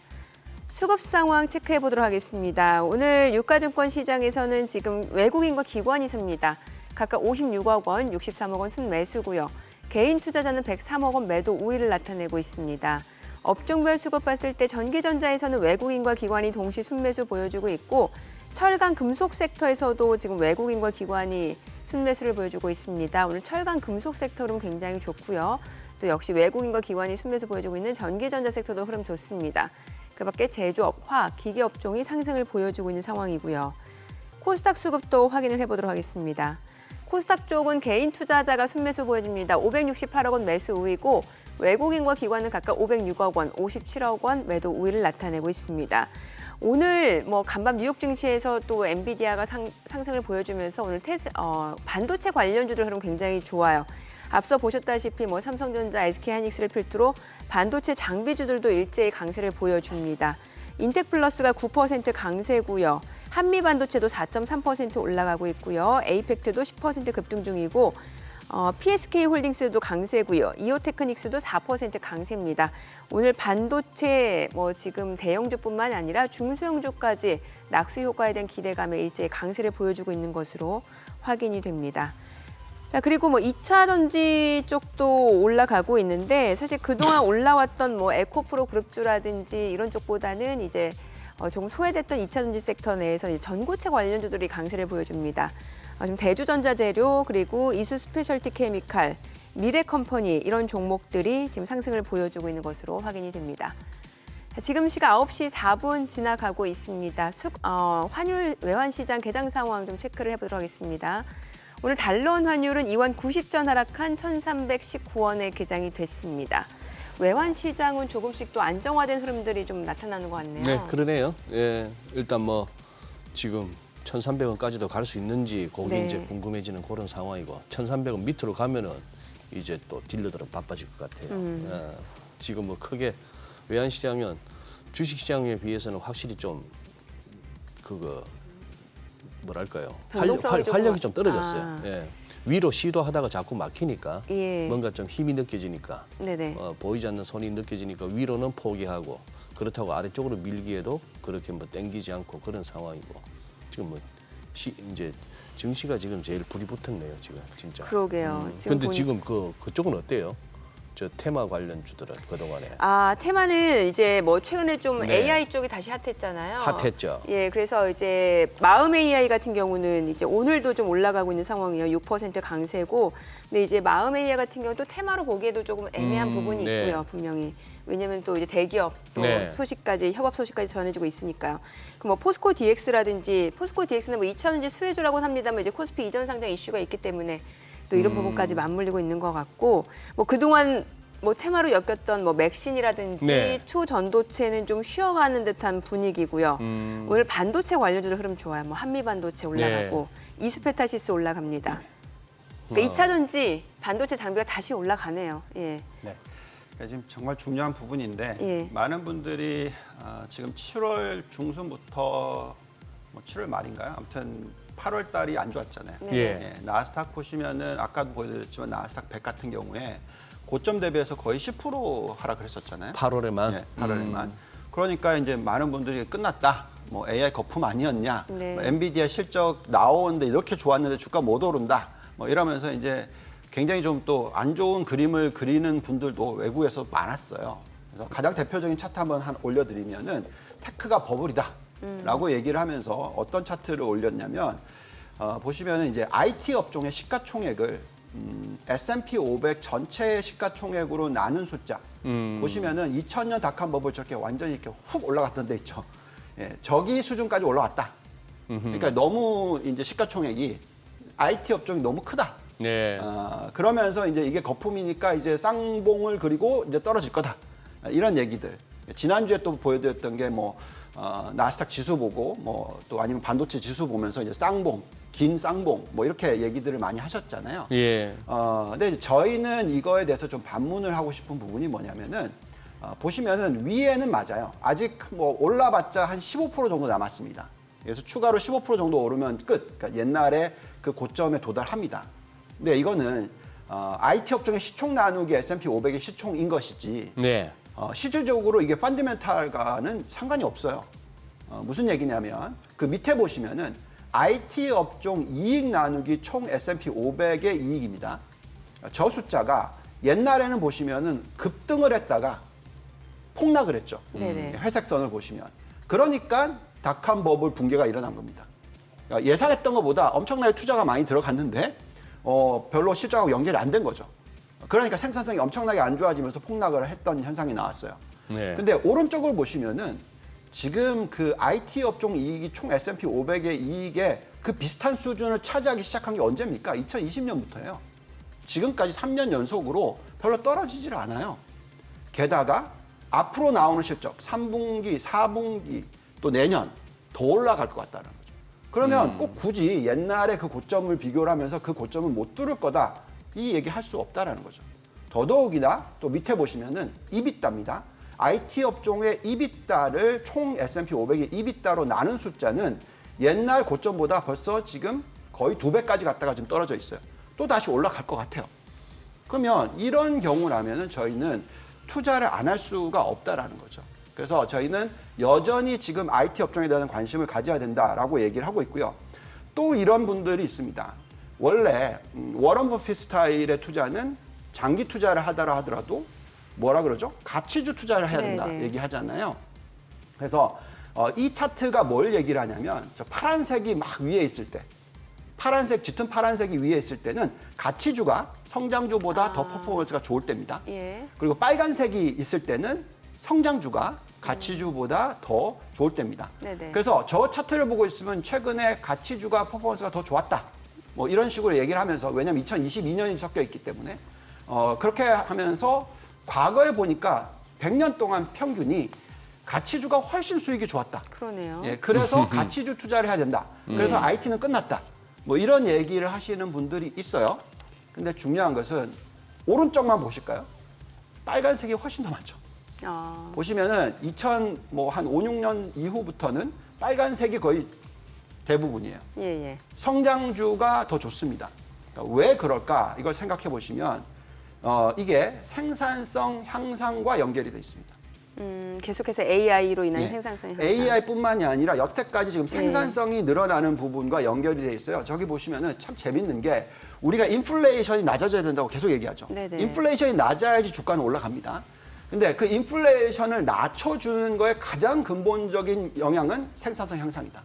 수급 상황 체크해 보도록 하겠습니다. 오늘 유가증권 시장에서는 지금 외국인과 기관이 삽니다. 각각 56억 원, 63억 원 순매수고요. 개인 투자자는 103억 원 매도 우위를 나타내고 있습니다. 업종별 수급 봤을 때 전기전자에서는 외국인과 기관이 동시 순매수 보여주고 있고 철강 금속 섹터에서도 지금 외국인과 기관이 순매수를 보여주고 있습니다. 오늘 철강 금속 섹터는 굉장히 좋고요. 또 역시 외국인과 기관이 순매수 보여주고 있는 전기전자 섹터도 흐름 좋습니다. 그밖에 제조업, 화학, 기계업종이 상승을 보여주고 있는 상황이고요. 코스닥 수급도 확인을 해보도록 하겠습니다. 코스닥 쪽은 개인 투자자가 순매수 보여줍니다. 568억 원 매수 우위고 외국인과 기관은 각각 506억 원, 57억 원 매도 우위를 나타내고 있습니다. 오늘 간밤 뉴욕 증시에서 또 엔비디아가 상승을 보여주면서 오늘 반도체 관련주들 흐름 굉장히 좋아요. 앞서 보셨다시피 삼성전자, SK하이닉스를 필두로 반도체 장비주들도 일제히 강세를 보여줍니다. 인텍플러스가 9% 강세고요. 한미반도체도 4.3% 올라가고 있고요. 에이펙트도 10% 급등 중이고 PSK홀딩스도 강세고요. 이오테크닉스도 4% 강세입니다. 오늘 반도체 지금 대형주뿐만 아니라 중소형주까지 낙수 효과에 대한 기대감에 일제히 강세를 보여주고 있는 것으로 확인이 됩니다. 자, 그리고 2차 전지 쪽도 올라가고 있는데 사실 그동안 올라왔던 에코프로 그룹주라든지 이런 쪽보다는 이제 조금 소외됐던 2차 전지 섹터 내에서 이제 전고체 관련주들이 강세를 보여줍니다. 지금 대주전자재료 그리고 이수 스페셜티 케미칼, 미래컴퍼니 이런 종목들이 지금 상승을 보여주고 있는 것으로 확인이 됩니다. 자, 지금 시각 9시 4분 지나가고 있습니다. 환율 외환시장 개장 상황 좀 체크를 해보도록 하겠습니다. 오늘 달러원 환율은 2원 90전 하락한 1,319원에 개장이 됐습니다. 외환 시장은 조금씩 또 안정화된 흐름들이 좀 나타나는 것 같네요. 네, 그러네요. 예, 일단 지금 1,300원까지도 갈 수 있는지 그게 네. 이제 궁금해지는 그런 상황이고 1,300원 밑으로 가면은 이제 또 딜러들은 바빠질 것 같아요. 예, 지금 크게 외환 시장은 주식 시장에 비해서는 확실히 좀 뭐랄까요? 변동성이 활력이 좀 떨어졌어요. 아. 예. 위로 시도하다가 자꾸 막히니까 예. 뭔가 좀 힘이 느껴지니까 네네. 보이지 않는 손이 느껴지니까 위로는 포기하고 그렇다고 아래쪽으로 밀기에도 그렇게 땡기지 않고 그런 상황이고 지금 이제 증시가 지금 제일 불이 붙었네요 지금 진짜. 그러게요. 근데 지금 그쪽은 어때요? 저 테마 관련주들은 그동안에 테마는 이제 최근에 좀 네. AI 쪽이 다시 핫했잖아요. 핫했죠. 예, 그래서 이제 마음 AI 같은 경우는 이제 오늘도 좀 올라가고 있는 상황이에요. 6% 강세고. 근데 이제 마음 AI 같은 경우는 또 테마로 보기에도 조금 애매한 부분이 네. 있고요, 분명히. 왜냐하면 또 이제 대기업 또 네. 협업 소식까지 전해지고 있으니까요. 그 포스코 DX라든지 포스코 DX는 2차 전지 수혜주라고는 합니다만 이제 코스피 이전 상장 이슈가 있기 때문에 또 이런 부분까지 맞물리고 있는 것 같고 그동안 뭐 테마로 엮였던 뭐 맥신이라든지 네. 초전도체는 좀 쉬어가는 듯한 분위기고요. 오늘 반도체 관련주들 흐름 좋아요. 뭐 한미 반도체 올라가고 이수페타시스 올라갑니다. 그러니까 2차 전지 반도체 장비가 다시 올라가네요. 예. 네. 그러니까 지금 정말 중요한 부분인데 예. 많은 분들이 지금 7월 중순부터 뭐 7월 말인가요? 아무튼 8월 달이 안 좋았잖아요. 네. 예. 나스닥 보시면은 아까도 보여드렸지만 나스닥 100 같은 경우에 고점 대비해서 거의 10% 하락을 했었잖아요. 8월에만. 네, 8월에만. 그러니까 이제 많은 분들이 끝났다. 뭐 AI 거품 아니었냐. 네. 뭐 엔비디아 실적 나오는데 이렇게 좋았는데 주가 못 오른다. 뭐 이러면서 이제 굉장히 좀 또 안 좋은 그림을 그리는 분들도 외국에서 많았어요. 그래서 가장 대표적인 차트 한번 올려드리면은 테크가 버블이다. 라고 얘기를 하면서 어떤 차트를 올렸냐면 보시면은 이제 IT 업종의 시가총액을 S&P 500 전체의 시가총액으로 나눈 숫자 보시면은 2000년 닷컴 버블 저렇게 완전히 이렇게 훅 올라갔던 데 있죠. 예, 저기 수준까지 올라왔다. 그러니까 너무 이제 시가총액이 IT 업종이 너무 크다. 네. 그러면서 이제 이게 거품이니까 이제 쌍봉을 그리고 이제 떨어질 거다. 이런 얘기들. 지난주에 또 보여드렸던 게 뭐 나스닥 지수 보고 뭐 또 아니면 반도체 지수 보면서 이제 쌍봉, 긴 쌍봉 뭐 이렇게 얘기들을 많이 하셨잖아요. 예. 근데 저희는 이거에 대해서 좀 반문을 하고 싶은 부분이 뭐냐면은 보시면은 위에는 맞아요. 아직 뭐 올라봤자 한 15% 정도 남았습니다. 그래서 추가로 15% 정도 오르면 끝. 그러니까 옛날에 그 고점에 도달합니다. 근데 이거는 IT 업종의 시총 나누기 S&P 500의 시총인 것이지 네. 실질적으로 이게 펀더멘탈과는 상관이 없어요. 무슨 얘기냐면 그 밑에 보시면은 IT 업종 이익 나누기 총 S&P 500의 이익입니다. 저 숫자가 옛날에는 보시면은 급등을 했다가 폭락을 했죠. 네네. 회색 선을 보시면. 그러니까 닷컴 버블 붕괴가 일어난 겁니다. 그러니까 예상했던 것보다 엄청나게 투자가 많이 들어갔는데 별로 실적하고 연결이 안 된 거죠. 그러니까 생산성이 엄청나게 안 좋아지면서 폭락을 했던 현상이 나왔어요. 네. 근데 오른쪽을 보시면은 지금 그 IT 업종 이익이 총 S&P 500의 이익에 그 비슷한 수준을 차지하기 시작한 게 언제입니까? 2020년부터예요. 지금까지 3년 연속으로 별로 떨어지질 않아요. 게다가 앞으로 나오는 실적, 3분기, 4분기, 또 내년 더 올라갈 것 같다는 거죠. 그러면 꼭 굳이 옛날에 그 고점을 비교를 하면서 그 고점을 못 뚫을 거다. 이 얘기 할 수 없다라는 거죠. 더더욱이나 또 밑에 보시면은 EBITDA입니다. IT 업종의 EBITDA를 총 S&P 500의 EBITDA로 나눈 숫자는 옛날 고점보다 벌써 지금 거의 2배까지 갔다가 지금 떨어져 있어요. 또 다시 올라갈 것 같아요. 그러면 이런 경우라면은 저희는 투자를 안 할 수가 없다라는 거죠. 그래서 저희는 여전히 지금 IT 업종에 대한 관심을 가져야 된다라고 얘기를 하고 있고요. 또 이런 분들이 있습니다. 원래 워런 버핏 스타일의 투자는 장기 투자를 하더라도 뭐라 그러죠? 가치주 투자를 해야 된다 네네. 얘기하잖아요. 그래서 이 차트가 뭘 얘기를 하냐면 저 파란색이 막 위에 있을 때 파란색, 짙은 파란색이 위에 있을 때는 가치주가 성장주보다 더 퍼포먼스가 좋을 때입니다. 예. 그리고 빨간색이 있을 때는 성장주가 가치주보다 더 좋을 때입니다. 네네. 그래서 저 차트를 보고 있으면 최근에 가치주가 퍼포먼스가 더 좋았다. 뭐 이런 식으로 얘기를 하면서 왜냐하면 2022년이 섞여 있기 때문에 그렇게 하면서 과거에 보니까 100년 동안 평균이 가치주가 훨씬 수익이 좋았다. 그러네요. 예, 그래서 가치주 투자를 해야 된다. 그래서 IT는 끝났다. 뭐 이런 얘기를 하시는 분들이 있어요. 근데 중요한 것은 오른쪽만 보실까요? 빨간색이 훨씬 더 많죠. 보시면은 2000 뭐 한 5, 6년 이후부터는 빨간색이 거의 대부분이에요. 예, 예. 성장주가 더 좋습니다. 그러니까 왜 그럴까? 이걸 생각해 보시면 이게 생산성 향상과 연결이 돼 있습니다. 계속해서 AI로 인한 예. 생산성이 향상. AI뿐만이 아니라 여태까지 지금 생산성이 늘어나는 부분과 연결이 돼 있어요. 저기 보시면은 참 재밌는 게 우리가 인플레이션이 낮아져야 된다고 계속 얘기하죠. 네네. 인플레이션이 낮아야지 주가는 올라갑니다. 근데 그 인플레이션을 낮춰주는 거에 가장 근본적인 영향은 생산성 향상이다.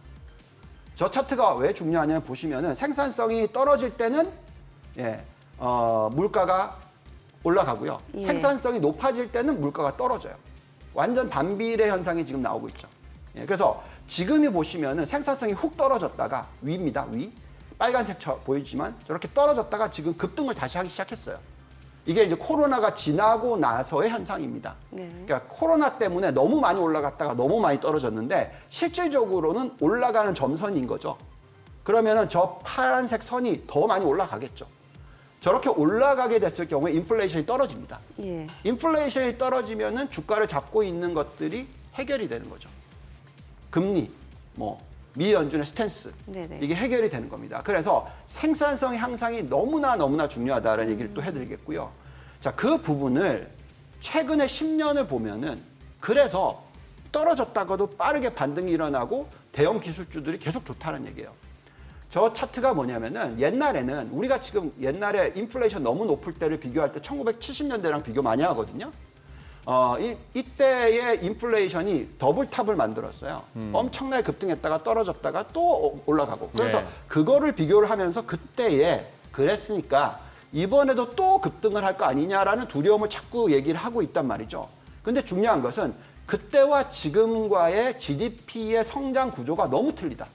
저 차트가 왜 중요하냐면 보시면은 생산성이 떨어질 때는 물가가 올라가고요. 예. 생산성이 높아질 때는 물가가 떨어져요. 완전 반비례 현상이 지금 나오고 있죠. 예, 그래서 지금이 보시면은 생산성이 훅 떨어졌다가 위입니다. 위. 빨간색 보이지만 저렇게 떨어졌다가 지금 급등을 다시 하기 시작했어요. 이게 이제 코로나가 지나고 나서의 현상입니다. 네. 그러니까 코로나 때문에 너무 많이 올라갔다가 너무 많이 떨어졌는데 실질적으로는 올라가는 점선인 거죠. 그러면은 저 파란색 선이 더 많이 올라가겠죠. 저렇게 올라가게 됐을 경우에 인플레이션이 떨어집니다. 예. 인플레이션이 떨어지면은 주가를 잡고 있는 것들이 해결이 되는 거죠. 금리, 뭐 미 연준의 스탠스, 네네. 이게 해결이 되는 겁니다. 그래서 생산성 향상이 너무나 중요하다는 얘기를 또 해드리겠고요. 자, 그 부분을 최근에 10년을 보면은 그래서 떨어졌다가도 빠르게 반등이 일어나고 대형 기술주들이 계속 좋다는 얘기예요. 저 차트가 뭐냐면은 옛날에는 우리가 지금 옛날에 인플레이션 너무 높을 때를 비교할 때 1970년대랑 비교 많이 하거든요. 이때의 인플레이션이 더블탑을 만들었어요. 엄청나게 급등했다가 떨어졌다가 또 올라가고. 그래서 네. 그거를 비교를 하면서 그때에 그랬으니까 이번에도 또 급등을 할 거 아니냐라는 두려움을 자꾸 얘기를 하고 있단 말이죠. 근데 중요한 것은 그때와 지금과의 GDP의 성장 구조가 너무 틀리다.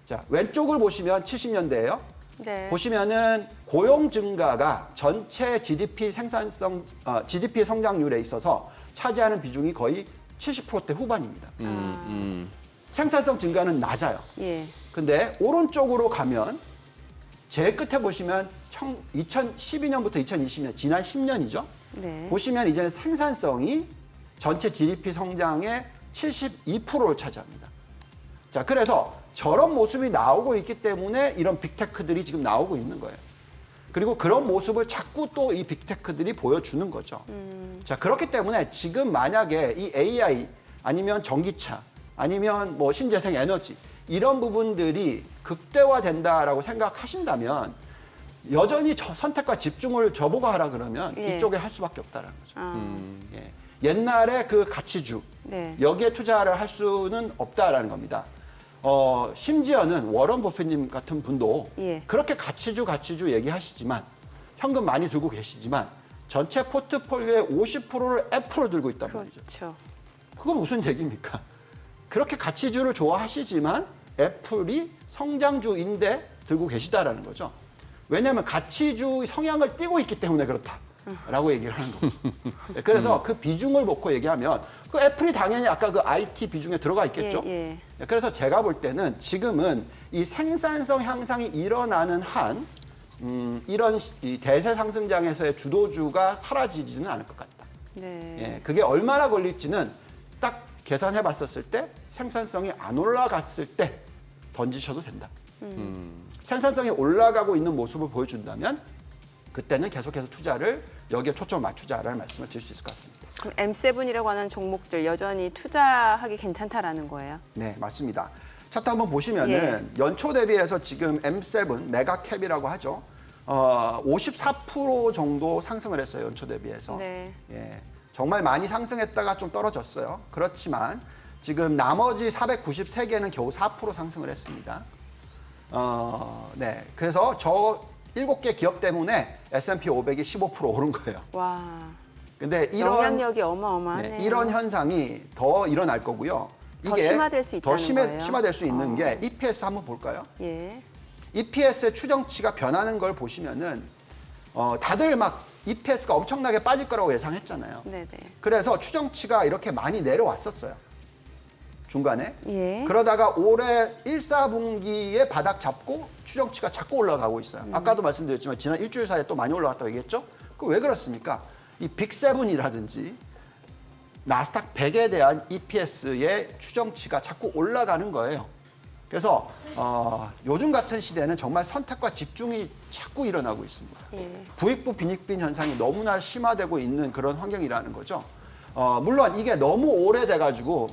자, 왼쪽을 보시면 70년대예요. 네. 보시면은 고용 증가가 전체 GDP GDP의 성장률에 있어서 차지하는 비중이 거의 70%대 후반입니다. 생산성 증가는 낮아요. 예. 근데 오른쪽으로 가면 제일 끝에 보시면 2012년부터 2020년 지난 10년이죠. 네. 보시면 이제는 생산성이 전체 GDP 성장의 72%를 차지합니다. 자, 그래서 저런 모습이 나오고 있기 때문에 이런 빅테크들이 지금 나오고 있는 거예요. 그리고 그런 모습을 자꾸 또 이 빅테크들이 보여주는 거죠. 자, 그렇기 때문에 지금 만약에 이 AI 아니면 전기차 아니면 뭐 신재생 에너지 이런 부분들이 극대화된다라고 생각하신다면 여전히 선택과 집중을 저보고 하라 그러면 예. 이쪽에 할 수밖에 없다는 거죠. 아, 예. 옛날에 그 가치주 네. 여기에 투자를 할 수는 없다라는 겁니다. 심지어는 워런 버핏님 같은 분도 예. 그렇게 가치주 얘기하시지만 현금 많이 들고 계시지만 전체 포트폴리오의 50%를 애플을 들고 있단 말이죠. 그렇죠. 그건 무슨 얘기입니까? 그렇게 가치주를 좋아하시지만 애플이 성장주인데 들고 계시다라는 거죠. 왜냐하면 가치주 성향을 띠고 있기 때문에 그렇다라고 얘기를 하는 겁니다. 그래서 그 비중을 놓고 얘기하면 그 애플이 당연히 아까 그 IT 비중에 들어가 있겠죠. 예, 그래서 제가 볼 때는 지금은 이 생산성 향상이 일어나는 한 이런 이 대세 상승장에서의 주도주가 사라지지는 않을 것 같다. 네. 예, 그게 얼마나 걸릴지는 딱 계산해 봤었을 때 생산성이 안 올라갔을 때 던지셔도 된다. 생산성이 올라가고 있는 모습을 보여준다면 그때는 계속해서 투자를 여기에 초점을 맞추자라는 말씀을 드릴 수 있을 것 같습니다. 그럼 M7이라고 하는 종목들 여전히 투자하기 괜찮다라는 거예요? 네, 맞습니다. 차트 한번 보시면은 연초 대비해서 지금 M7 메가캡이라고 하죠. 54% 정도 상승을 했어요. 연초 대비해서. 네. 예, 정말 많이 상승했다가 좀 떨어졌어요. 그렇지만 지금 나머지 493개는 겨우 4% 상승을 했습니다. 네, 그래서 저 7개 기업 때문에 S&P 500이 15% 오른 거예요. 와. 근데 영향력이 어마어마하네요. 네, 이런 현상이 더 일어날 거고요. 더 심화될 수 있다는 거예요? 심화될 수 있는 게 EPS 한번 볼까요? 예. EPS의 추정치가 변하는 걸 보시면은 다들 막 EPS가 엄청나게 빠질 거라고 예상했잖아요. 네네. 그래서 추정치가 이렇게 많이 내려왔었어요. 중간에. 예. 그러다가 올해 1, 4분기에 바닥 잡고 추정치가 자꾸 올라가고 있어요. 아까도 말씀드렸지만 지난 일주일 사이에 또 많이 올라갔다고 얘기했죠? 그 왜 그렇습니까? 이 빅7이라든지 나스닥 100에 대한 EPS의 추정치가 자꾸 올라가는 거예요. 그래서 요즘 같은 시대는 정말 선택과 집중이 자꾸 일어나고 있습니다. 예. 부익부 빈익빈 현상이 너무나 심화되고 있는 그런 환경이라는 거죠. 물론 이게 너무 오래돼가지고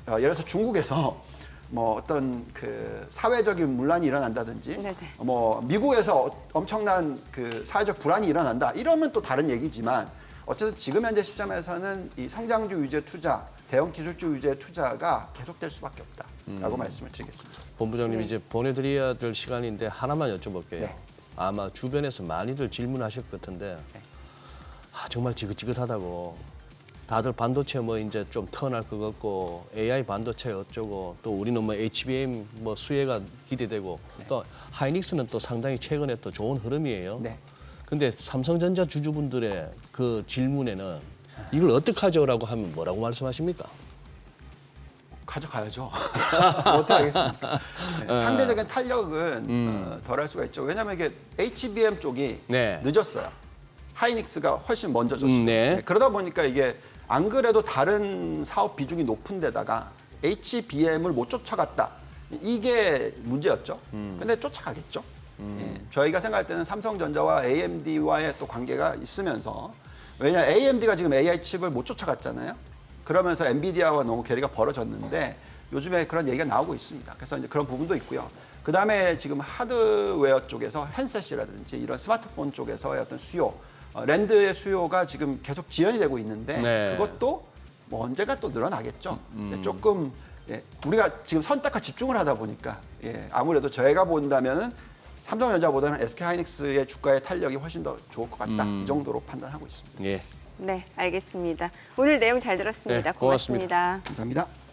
예를 들어서 중국에서 뭐 어떤 그 사회적인 문란이 일어난다든지 네네. 뭐 미국에서 엄청난 그 사회적 불안이 일어난다 이러면 또 다른 얘기지만 어쨌든 지금 현재 시점에서는 이 성장주 위주의 투자, 대형 기술주 위주의 투자가 계속될 수밖에 없다라고 말씀을 드리겠습니다. 본부장님 이제 보내드려야 될 시간인데 하나만 여쭤볼게요. 네. 아마 주변에서 많이들 질문하실 것 같은데 정말 지긋지긋하다고 다들 반도체 뭐 이제 좀 턴할 것 같고 AI 반도체 어쩌고 또 우리는 뭐 HBM 뭐 수혜가 기대되고 또 하이닉스는 또 상당히 최근에 또 좋은 흐름이에요. 네. 근데 삼성전자 주주분들의 그 질문에는 이걸 어떡하죠라고 하면 뭐라고 말씀하십니까? 가져가야죠. 어떻게 하겠습니까? 네, 상대적인 탄력은 덜할 수가 있죠. 왜냐하면 이게 HBM 쪽이 네. 늦었어요. 하이닉스가 훨씬 먼저 줬죠. 네. 네, 그러다 보니까 이게 안 그래도 다른 사업 비중이 높은 데다가 HBM을 못 쫓아갔다. 이게 문제였죠. 근데 쫓아가겠죠. 예, 저희가 생각할 때는 삼성전자와 AMD와의 또 관계가 있으면서 왜냐 AMD가 지금 AI 칩을 못 쫓아갔잖아요. 그러면서 엔비디아와 너무 괴리가 벌어졌는데 요즘에 그런 얘기가 나오고 있습니다. 그래서 이제 그런 부분도 있고요. 그 다음에 지금 하드웨어 쪽에서 핸셋이라든지 이런 스마트폰 쪽에서의 어떤 수요, 랜드의 수요가 지금 계속 지연이 되고 있는데 네. 그것도 뭐 언젠가 또 늘어나겠죠. 네, 조금 예, 우리가 지금 선택과 집중을 하다 보니까 예, 아무래도 저희가 본다면은 삼성전자보다는 SK하이닉스의 주가의 탄력이 훨씬 더 좋을 것 같다. 이 정도로 판단하고 있습니다. 예. 네, 알겠습니다. 오늘 내용 잘 들었습니다. 네, 고맙습니다. 고맙습니다. 감사합니다.